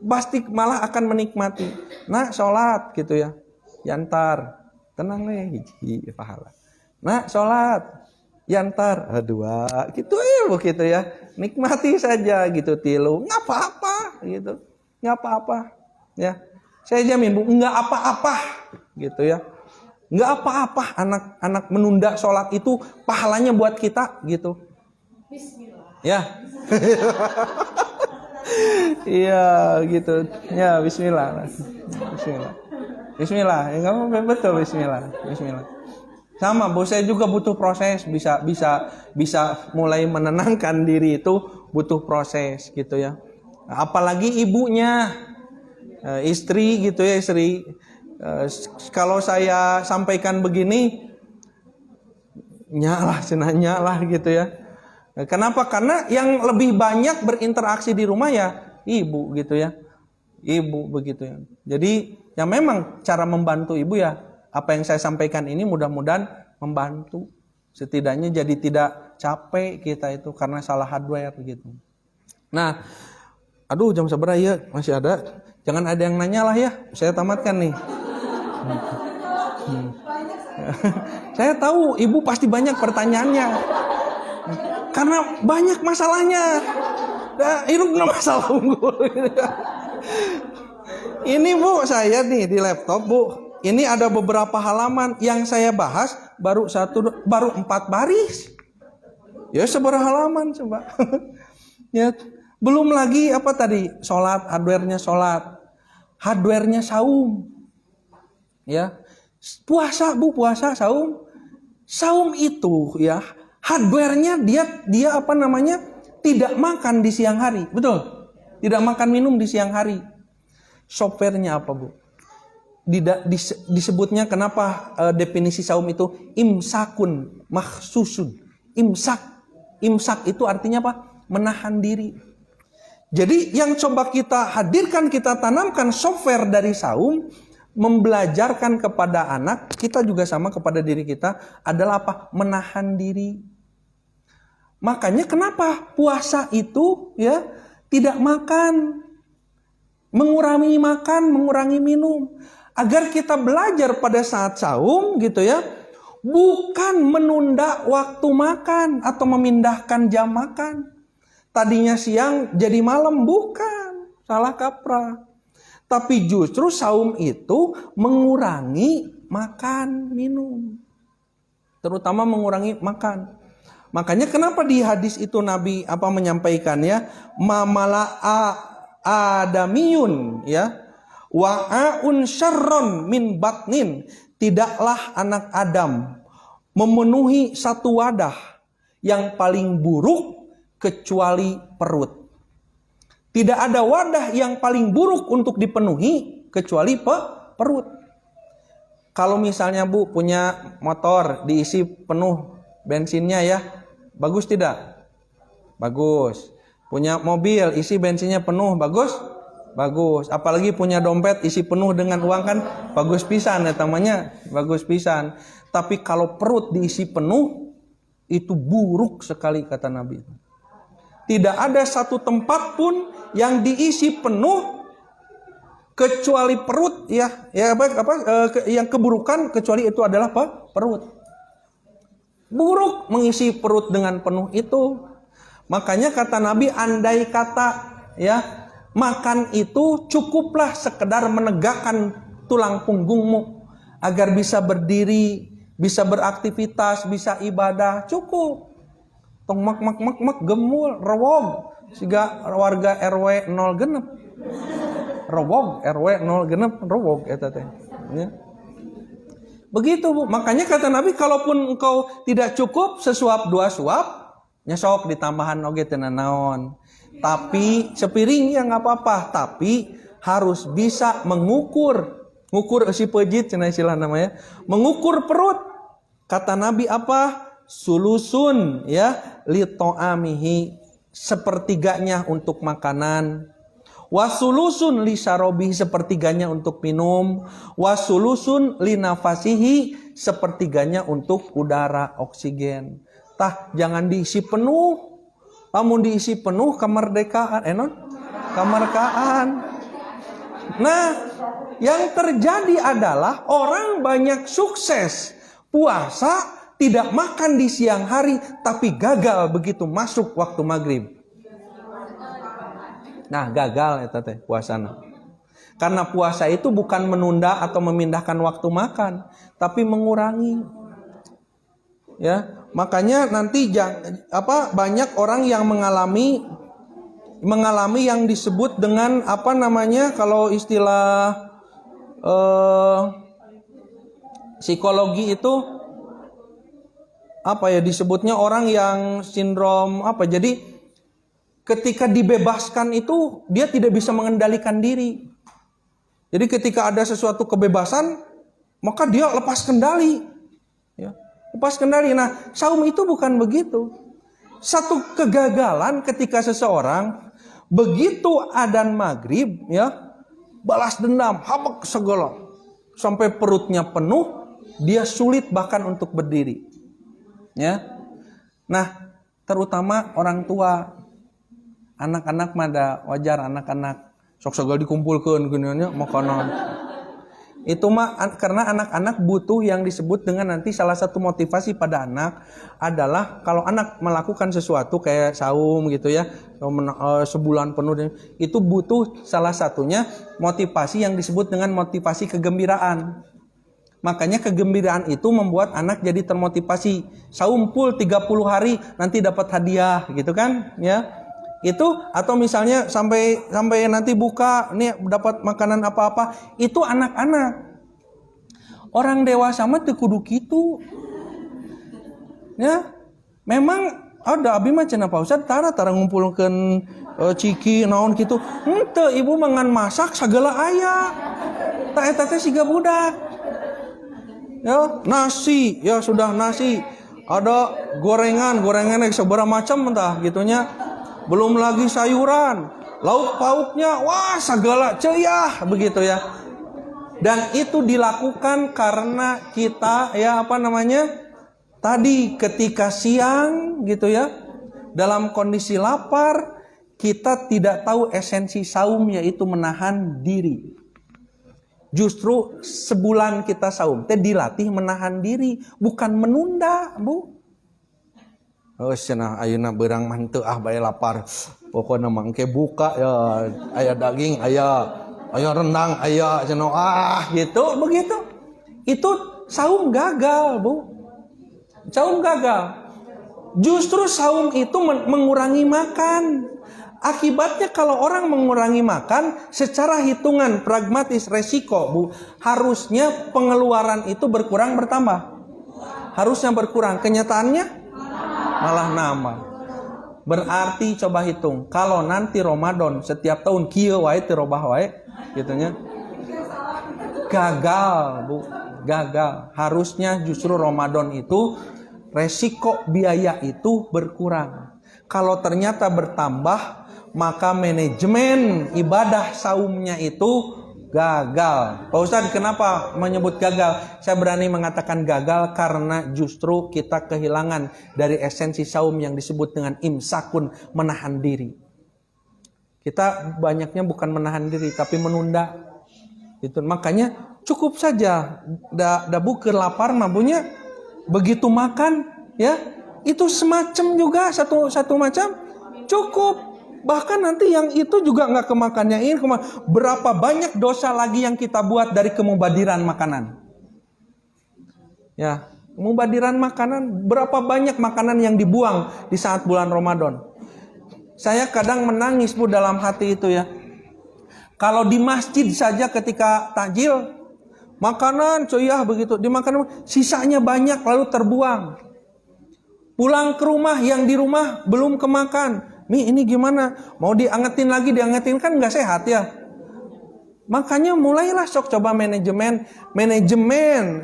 S5: pasti malah akan menikmati. Nah sholat gitu ya, yantar, tenang nih, hiji pahala. Nah sholat, yantar, dua, gitu ya Bu gitu ya, nikmati saja gitu, tilu, nggak apa-apa gitu, nggak apa-apa. Ya, saya jamin Bu, nggak apa-apa gitu ya, nggak apa-apa anak-anak menunda sholat itu pahalanya buat kita gitu. Bismillah. Ya, iya gitu. Ya Bismillah, Bismillah, Bismillah. Ya nggak betul Bismillah, Bismillah. Sama Bu, saya juga butuh proses, bisa mulai menenangkan diri itu butuh proses gitu ya. Apalagi ibunya. Istri gitu ya, istri. Kalau saya sampaikan begini, nyalah gitu ya. Kenapa? Karena yang lebih banyak berinteraksi di rumah ya ibu gitu ya. Ibu begitu ya. Jadi ya memang cara membantu ibu ya, apa yang saya sampaikan ini mudah-mudahan membantu. Setidaknya jadi tidak capek kita itu karena salah hardware gitu. Nah, jam seberapa ya? Masih ada. Jangan ada yang nanya lah ya, saya tamatkan nih. Saya tahu ibu pasti banyak pertanyaannya. Karena banyak masalahnya. Hidup no masalah unggul. Ini Bu, saya nih di laptop Bu. Ini ada beberapa halaman yang saya bahas baru 4 baris. Ya seberapa halaman coba. Ya, belum lagi apa tadi? Salat, hardware-nya salat. Hardware-nya saum. Ya. Puasa Bu, puasa, saum. Saum itu ya, hardware-nya dia apa namanya? Tidak makan di siang hari. Betul? Tidak makan minum di siang hari. Software-nya apa Bu? Disebutnya kenapa definisi saum itu imsakun makhsusun. Imsak itu artinya apa? Menahan diri. Jadi yang coba kita hadirkan, kita tanamkan software dari saum, membelajarkan kepada anak, kita juga sama kepada diri kita adalah apa? Menahan diri. Makanya kenapa puasa itu ya tidak makan, mengurangi makan, mengurangi minum. Agar kita belajar pada saat saum gitu ya, bukan menunda waktu makan atau memindahkan jam makan. Tadinya siang jadi malam, bukan, salah kaprah. Tapi justru saum itu mengurangi makan minum. Terutama mengurangi makan. Makanya kenapa di hadis itu Nabi menyampaikannya mamala adamiyun ya. Wa'aun syarron min batnin. Tidaklah anak Adam memenuhi satu wadah yang paling buruk kecuali perut. Tidak ada wadah yang paling buruk untuk dipenuhi kecuali perut. Kalau misalnya Bu punya motor diisi penuh bensinnya ya, bagus tidak? Bagus. Punya mobil isi bensinnya penuh, bagus? Bagus. Apalagi punya dompet isi penuh dengan uang kan bagus pisan ya namanya, bagus pisan. Tapi kalau perut diisi penuh itu buruk sekali kata Nabi. Tidak ada satu tempat pun yang diisi penuh kecuali perut yang keburukan kecuali itu adalah perut. Buruk mengisi perut dengan penuh itu. Makanya kata Nabi andai kata ya makan itu cukuplah sekedar menegakkan tulang punggungmu agar bisa berdiri, bisa beraktivitas, bisa ibadah, cukup. Tong mak gemul, rewog. Siga warga RW 0 genep. Rewog, RW 0 genep, rewog eta teh. Ya. Begitu Bu. Makanya kata Nabi kalaupun engkau tidak cukup sesuap dua suap, nyesok ditambahan oge teu naon. Tapi sepiring ya nggak apa-apa. Tapi harus bisa mengukur si pejit cenah istilah namanya. Mengukur perut. Kata Nabi apa? Sulusun ya li to'amihi, sepertiganya untuk makanan. Wasulusun li sarobihi, sepertiganya untuk minum. Wasulusun li nafasihi, sepertiganya untuk udara oksigen. Tah jangan diisi penuh. Kamu diisi penuh kemerdekaan, kemerdekaan. Nah, yang terjadi adalah orang banyak sukses puasa tidak makan di siang hari, tapi gagal begitu masuk waktu maghrib. Nah, gagal eta teh puasana. Karena puasa itu bukan menunda atau memindahkan waktu makan, tapi mengurangi. Ya. Makanya nanti banyak orang yang mengalami yang disebut dengan kalau istilah psikologi itu disebutnya orang yang sindrom jadi ketika dibebaskan itu dia tidak bisa mengendalikan diri. Jadi ketika ada sesuatu kebebasan maka dia lepas kendali. Ya. Lepas kendali. Nah, saum itu bukan begitu. Satu kegagalan ketika seseorang begitu adzan maghrib, ya, balas dendam, habek segala, sampai perutnya penuh, dia sulit bahkan untuk berdiri. Ya, nah, terutama orang tua, anak-anak mada wajar anak-anak sok segala dikumpulkeun geuneunya makanan. Itu mah karena anak-anak butuh yang disebut dengan nanti salah satu motivasi pada anak adalah kalau anak melakukan sesuatu kayak saum gitu ya, sebulan penuh itu butuh salah satunya motivasi yang disebut dengan motivasi kegembiraan. Makanya kegembiraan itu membuat anak jadi termotivasi. Saum full 30 hari nanti dapat hadiah gitu kan ya. Itu atau misalnya sampai nanti buka nih dapat makanan apa-apa, itu anak-anak. Orang dewasa mah teu kudu kitu. Ya. Memang ada abi mah cenah Pak Ustad tara ngumpulkeun ciki naon kitu. Henteu ibu mangan masak sagala aya. Ta eta teh siga budak. Ya, nasi, ya sudah nasi. Ada gorengan yang sabaraha macam entah gitunya. Belum lagi sayuran, lauk pauknya, wah segala ceyah begitu ya. Dan itu dilakukan karena kita tadi ketika siang gitu ya, dalam kondisi lapar, kita tidak tahu esensi saum yaitu menahan diri. Justru sebulan kita saum, dilatih menahan diri, bukan menunda, Bu. Oh cenah ayeuna beurang mah teu bae lapar. Pokona mangke buka ya aya daging, aya rendang, aya cenah gitu begitu. Itu saum gagal, Bu. Saum gagal. Justru saum itu mengurangi makan. Akibatnya kalau orang mengurangi makan secara hitungan pragmatis resiko, Bu, harusnya pengeluaran itu berkurang bertambah. Harusnya berkurang, kenyataannya malah nambah. Berarti coba hitung, kalau nanti Ramadan setiap tahun kieu wae teu robah wae gitunya. Gagal, Bu. Gagal. Harusnya justru Ramadan itu resiko biaya itu berkurang. Kalau ternyata bertambah, maka manajemen ibadah saumnya itu gagal. Pak Ustadz, kenapa menyebut gagal? Saya berani mengatakan gagal karena justru kita kehilangan dari esensi saum yang disebut dengan imsakun, menahan diri. Kita banyaknya bukan menahan diri tapi menunda. Itu makanya cukup saja da buker lapar mabunya begitu makan ya, itu semacam juga satu macam cukup. Bahkan nanti yang itu juga nggak kemakannya ini, berapa banyak dosa lagi yang kita buat dari kemubadiran makanan. Ya, kemubadiran makanan, berapa banyak makanan yang dibuang di saat bulan Ramadan. Saya kadang menangis, Bu, dalam hati itu ya. Kalau di masjid saja ketika takjil, makanan coyah begitu, dimakan sisanya banyak lalu terbuang. Pulang ke rumah, yang di rumah belum kemakan. Mi ini gimana? Mau diangetin lagi, diangetin kan nggak sehat ya. Makanya mulailah sok coba manajemen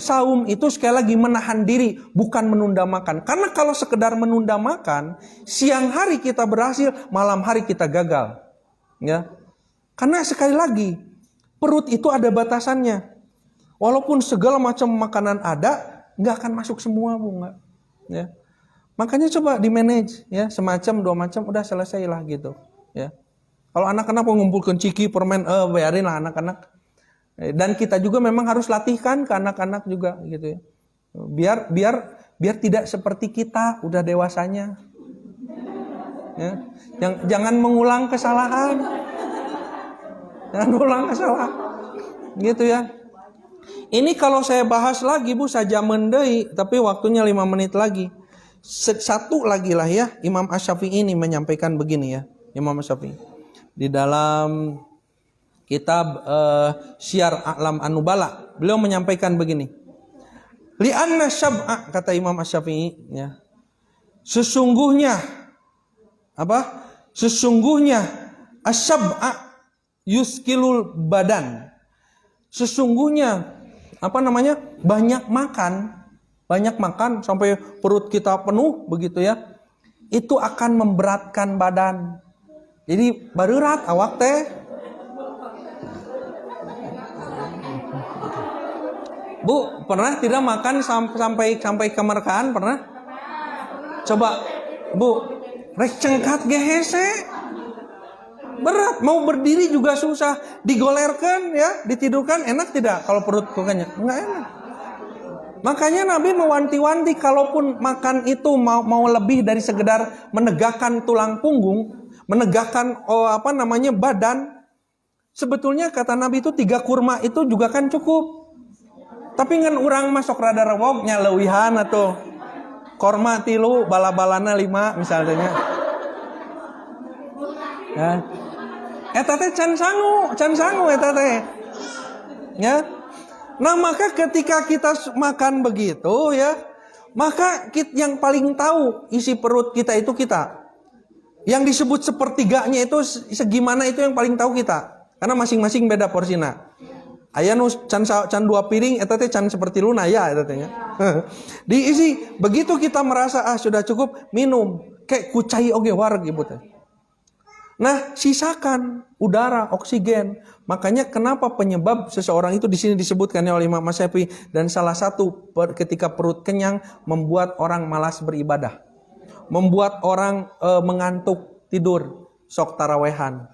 S5: saum itu sekali lagi menahan diri, bukan menunda makan. Karena kalau sekedar menunda makan, siang hari kita berhasil, malam hari kita gagal. Ya. Karena sekali lagi perut itu ada batasannya. Walaupun segala macam makanan ada, nggak akan masuk semua, Bu, nggak. Ya. Makanya coba di manage ya, semacam dua macam udah selesai lah gitu ya. Kalau anak-anak mau ngumpulkan ciki permen bayarin lah anak-anak. Dan kita juga memang harus latihkan ke anak-anak juga gitu ya. Biar tidak seperti kita udah dewasanya. Ya. Jangan mengulang kesalahan. Jangan mengulang kesalahan. Gitu ya. Ini kalau saya bahas lagi, Bu, saja mendei, tapi waktunya 5 menit lagi. Satu lagi lah ya, Imam Asy-Syafi'i ini menyampaikan begini ya, Imam Asy-Syafi'i di dalam kitab Syiar A'lam An-Nubala, beliau menyampaikan begini. Li'anna syab'a, kata Imam Asy-Syafi'i ya. Sesungguhnya asyab'a yuskilul badan. Sesungguhnya banyak makan sampai perut kita penuh begitu ya, itu akan memberatkan badan. Jadi barurat awak teh. Bu, pernah tidak makan sampai kemerkaan? Pernah? Coba, Bu, rek cengkat ge hese. Berat, mau berdiri juga susah. Digolerkan ya, ditidurkan enak tidak kalau perut kenyang? Enggak enak. Makanya Nabi mewanti-wanti kalaupun makan itu mau lebih dari sekedar menegakkan tulang punggung, menegakkan badan. Sebetulnya kata Nabi itu 3 kurma itu juga kan cukup. Tapi ngan urang masuk rada rewog nya leuwihan atuh. Korma 3, bala-balana 5 misalnya. Ya. Eta teh can sangu eta teh. Ya. Nah, maka ketika kita makan begitu ya, maka yang paling tahu isi perut kita itu kita. Yang disebut sepertiganya itu segimana itu yang paling tahu kita. Karena masing-masing beda porsina. Aya nu can 2 piring eta teh can seperti luna ya eta teh nya. Diisi begitu kita merasa sudah cukup, minum kayak kucai oge wareg ibu teh. Nah, sisakan udara, oksigen. Makanya kenapa penyebab seseorang itu di sini disebutkan oleh Imam Syafi'i, dan salah satu ketika perut kenyang membuat orang malas beribadah. Membuat orang mengantuk tidur, sok tarawehan.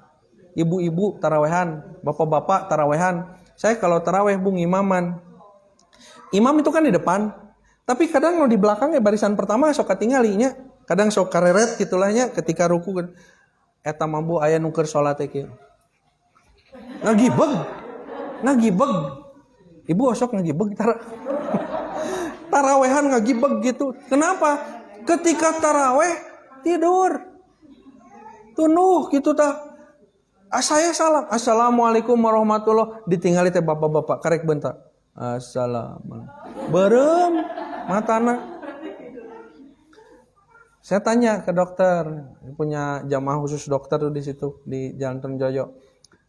S5: Ibu-ibu tarawehan, bapak-bapak tarawehan. Saya kalau taraweh bung imaman. Imam itu kan di depan, tapi kadang lo di belakang barisan pertama sok katinggalinya, kadang sok kareret gitulahnya ketika ruku. Eta mambu aya nu keur salat teh kieu. Ngagibeg. Ibu osok ngagibeg tarawehan ngagibeg gitu. Kenapa? Ketika taraweh tidur. Tunuh gitu tah. Saya salam. Assalamualaikum warahmatullahi, ditinggali teh bapak-bapak karek bentar. Assalamualaikum. Berem matana. Saya tanya ke dokter, punya jamaah khusus dokter di situ di Jalan Tonjojo.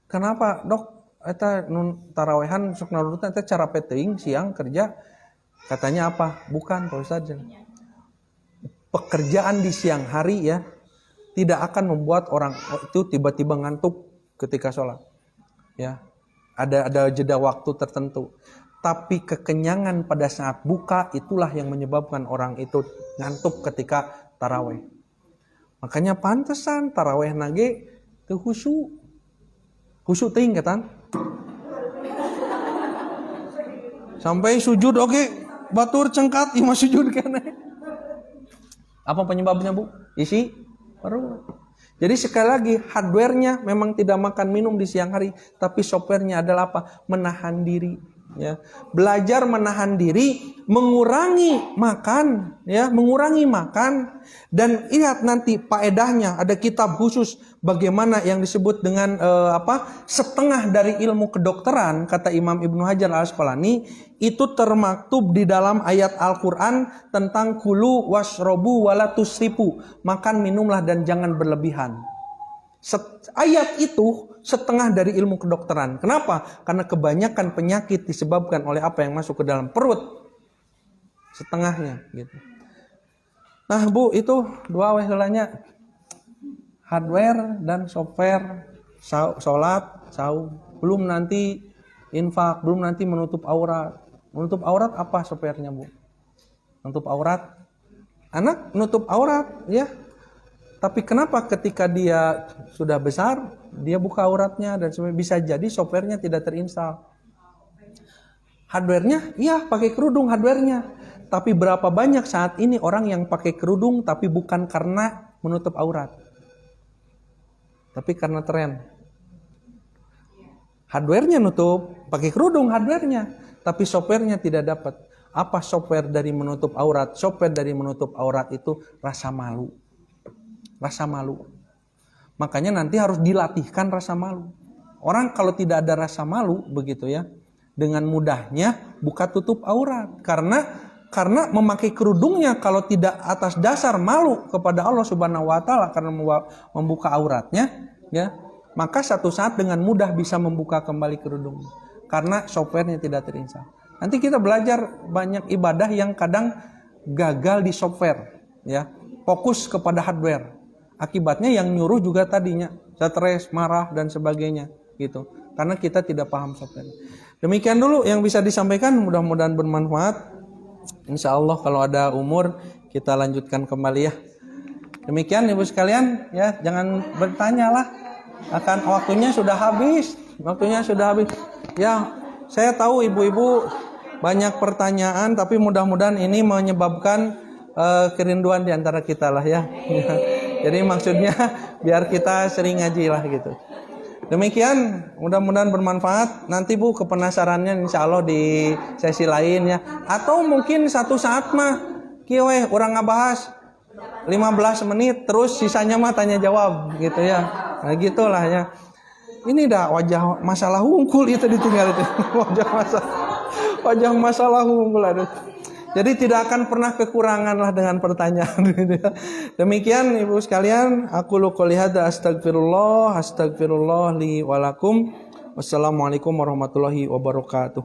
S5: Kenapa, Dok? Eta nun tarawehan sok narurutna eta cara peteuing siang kerja. Katanya apa? Bukan, Pak Ustaz. Pekerjaan di siang hari ya tidak akan membuat orang itu tiba-tiba ngantuk ketika sholat. Ya. Ada jeda waktu tertentu. Tapi kekenyangan pada saat buka itulah yang menyebabkan orang itu ngantuk ketika taraweh. Makanya pantesan taraweh nage teu khusyuk. Khusyuk teuing katan. Sampai sujud oke, batur cengkat imah sujud keneh. Apa penyebabnya, Bu? Isi perut. Jadi sekali lagi hardware-nya memang tidak makan minum di siang hari, tapi software-nya adalah apa? Menahan diri. Ya, belajar menahan diri, mengurangi makan, ya, mengurangi makan. Dan lihat nanti faedahnya, ada kitab khusus bagaimana yang disebut dengan setengah dari ilmu kedokteran, kata Imam Ibnu Hajar Al-Asqalani, itu termaktub di dalam ayat Al-Qur'an tentang kulu washrobu wala tusrifu, makan minumlah dan jangan berlebihan. Ayat itu setengah dari ilmu kedokteran. Kenapa? Karena kebanyakan penyakit disebabkan oleh apa yang masuk ke dalam perut. Setengahnya gitu. Nah, Bu, itu dua heulanya. Hardware dan software, salat, saum. Belum nanti infak, belum nanti menutup aurat. Menutup aurat apa softwarenya, Bu? Menutup aurat. Anak menutup aurat, ya. Tapi kenapa ketika dia sudah besar, dia buka auratnya dan bisa jadi softwarenya tidak terinstall. Hardwarenya, iya pakai kerudung hardwarenya. Tapi berapa banyak saat ini orang yang pakai kerudung tapi bukan karena menutup aurat. Tapi karena tren. Hardwarenya nutup, pakai kerudung hardwarenya. Tapi softwarenya tidak dapat. Apa software dari menutup aurat? Software dari menutup aurat itu rasa malu. Rasa malu. Makanya nanti harus dilatihkan rasa malu. Orang kalau tidak ada rasa malu begitu ya, dengan mudahnya buka tutup aurat. Karena memakai kerudungnya kalau tidak atas dasar malu kepada Allah Subhanahu wa taala karena membuka auratnya, ya, maka satu saat dengan mudah bisa membuka kembali kerudung. Karena softwarenya tidak terinstall. Nanti kita belajar banyak ibadah yang kadang gagal di software, ya. Fokus kepada hardware. Akibatnya yang nyuruh juga tadinya stres, marah dan sebagainya gitu. Karena kita tidak paham software. Demikian dulu yang bisa disampaikan, mudah-mudahan bermanfaat. Insya Allah kalau ada umur kita lanjutkan kembali ya. Demikian Ibu sekalian ya, jangan bertanya lah. akan waktunya sudah habis. Ya, saya tahu ibu-ibu banyak pertanyaan, tapi mudah-mudahan ini menyebabkan kerinduan di antara kita lah ya. Jadi maksudnya biar kita sering ngaji lah gitu. Demikian, mudah-mudahan bermanfaat. Nanti Bu kepenasarannya insya Allah di sesi lain ya. Atau mungkin satu saat mah kieu orang ngabahas 15 menit terus sisanya mah tanya jawab gitu ya. Nah gitulah ya. Ini dah wajah masalah hungkul itu ditinggal itu. Wajah masalah hungkul aduh. Jadi tidak akan pernah kekurangan lah dengan pertanyaan. Demikian ibu sekalian, aku qouli hadza astagfirullah li wa lakum. Wassalamualaikum warahmatullahi wabarakatuh.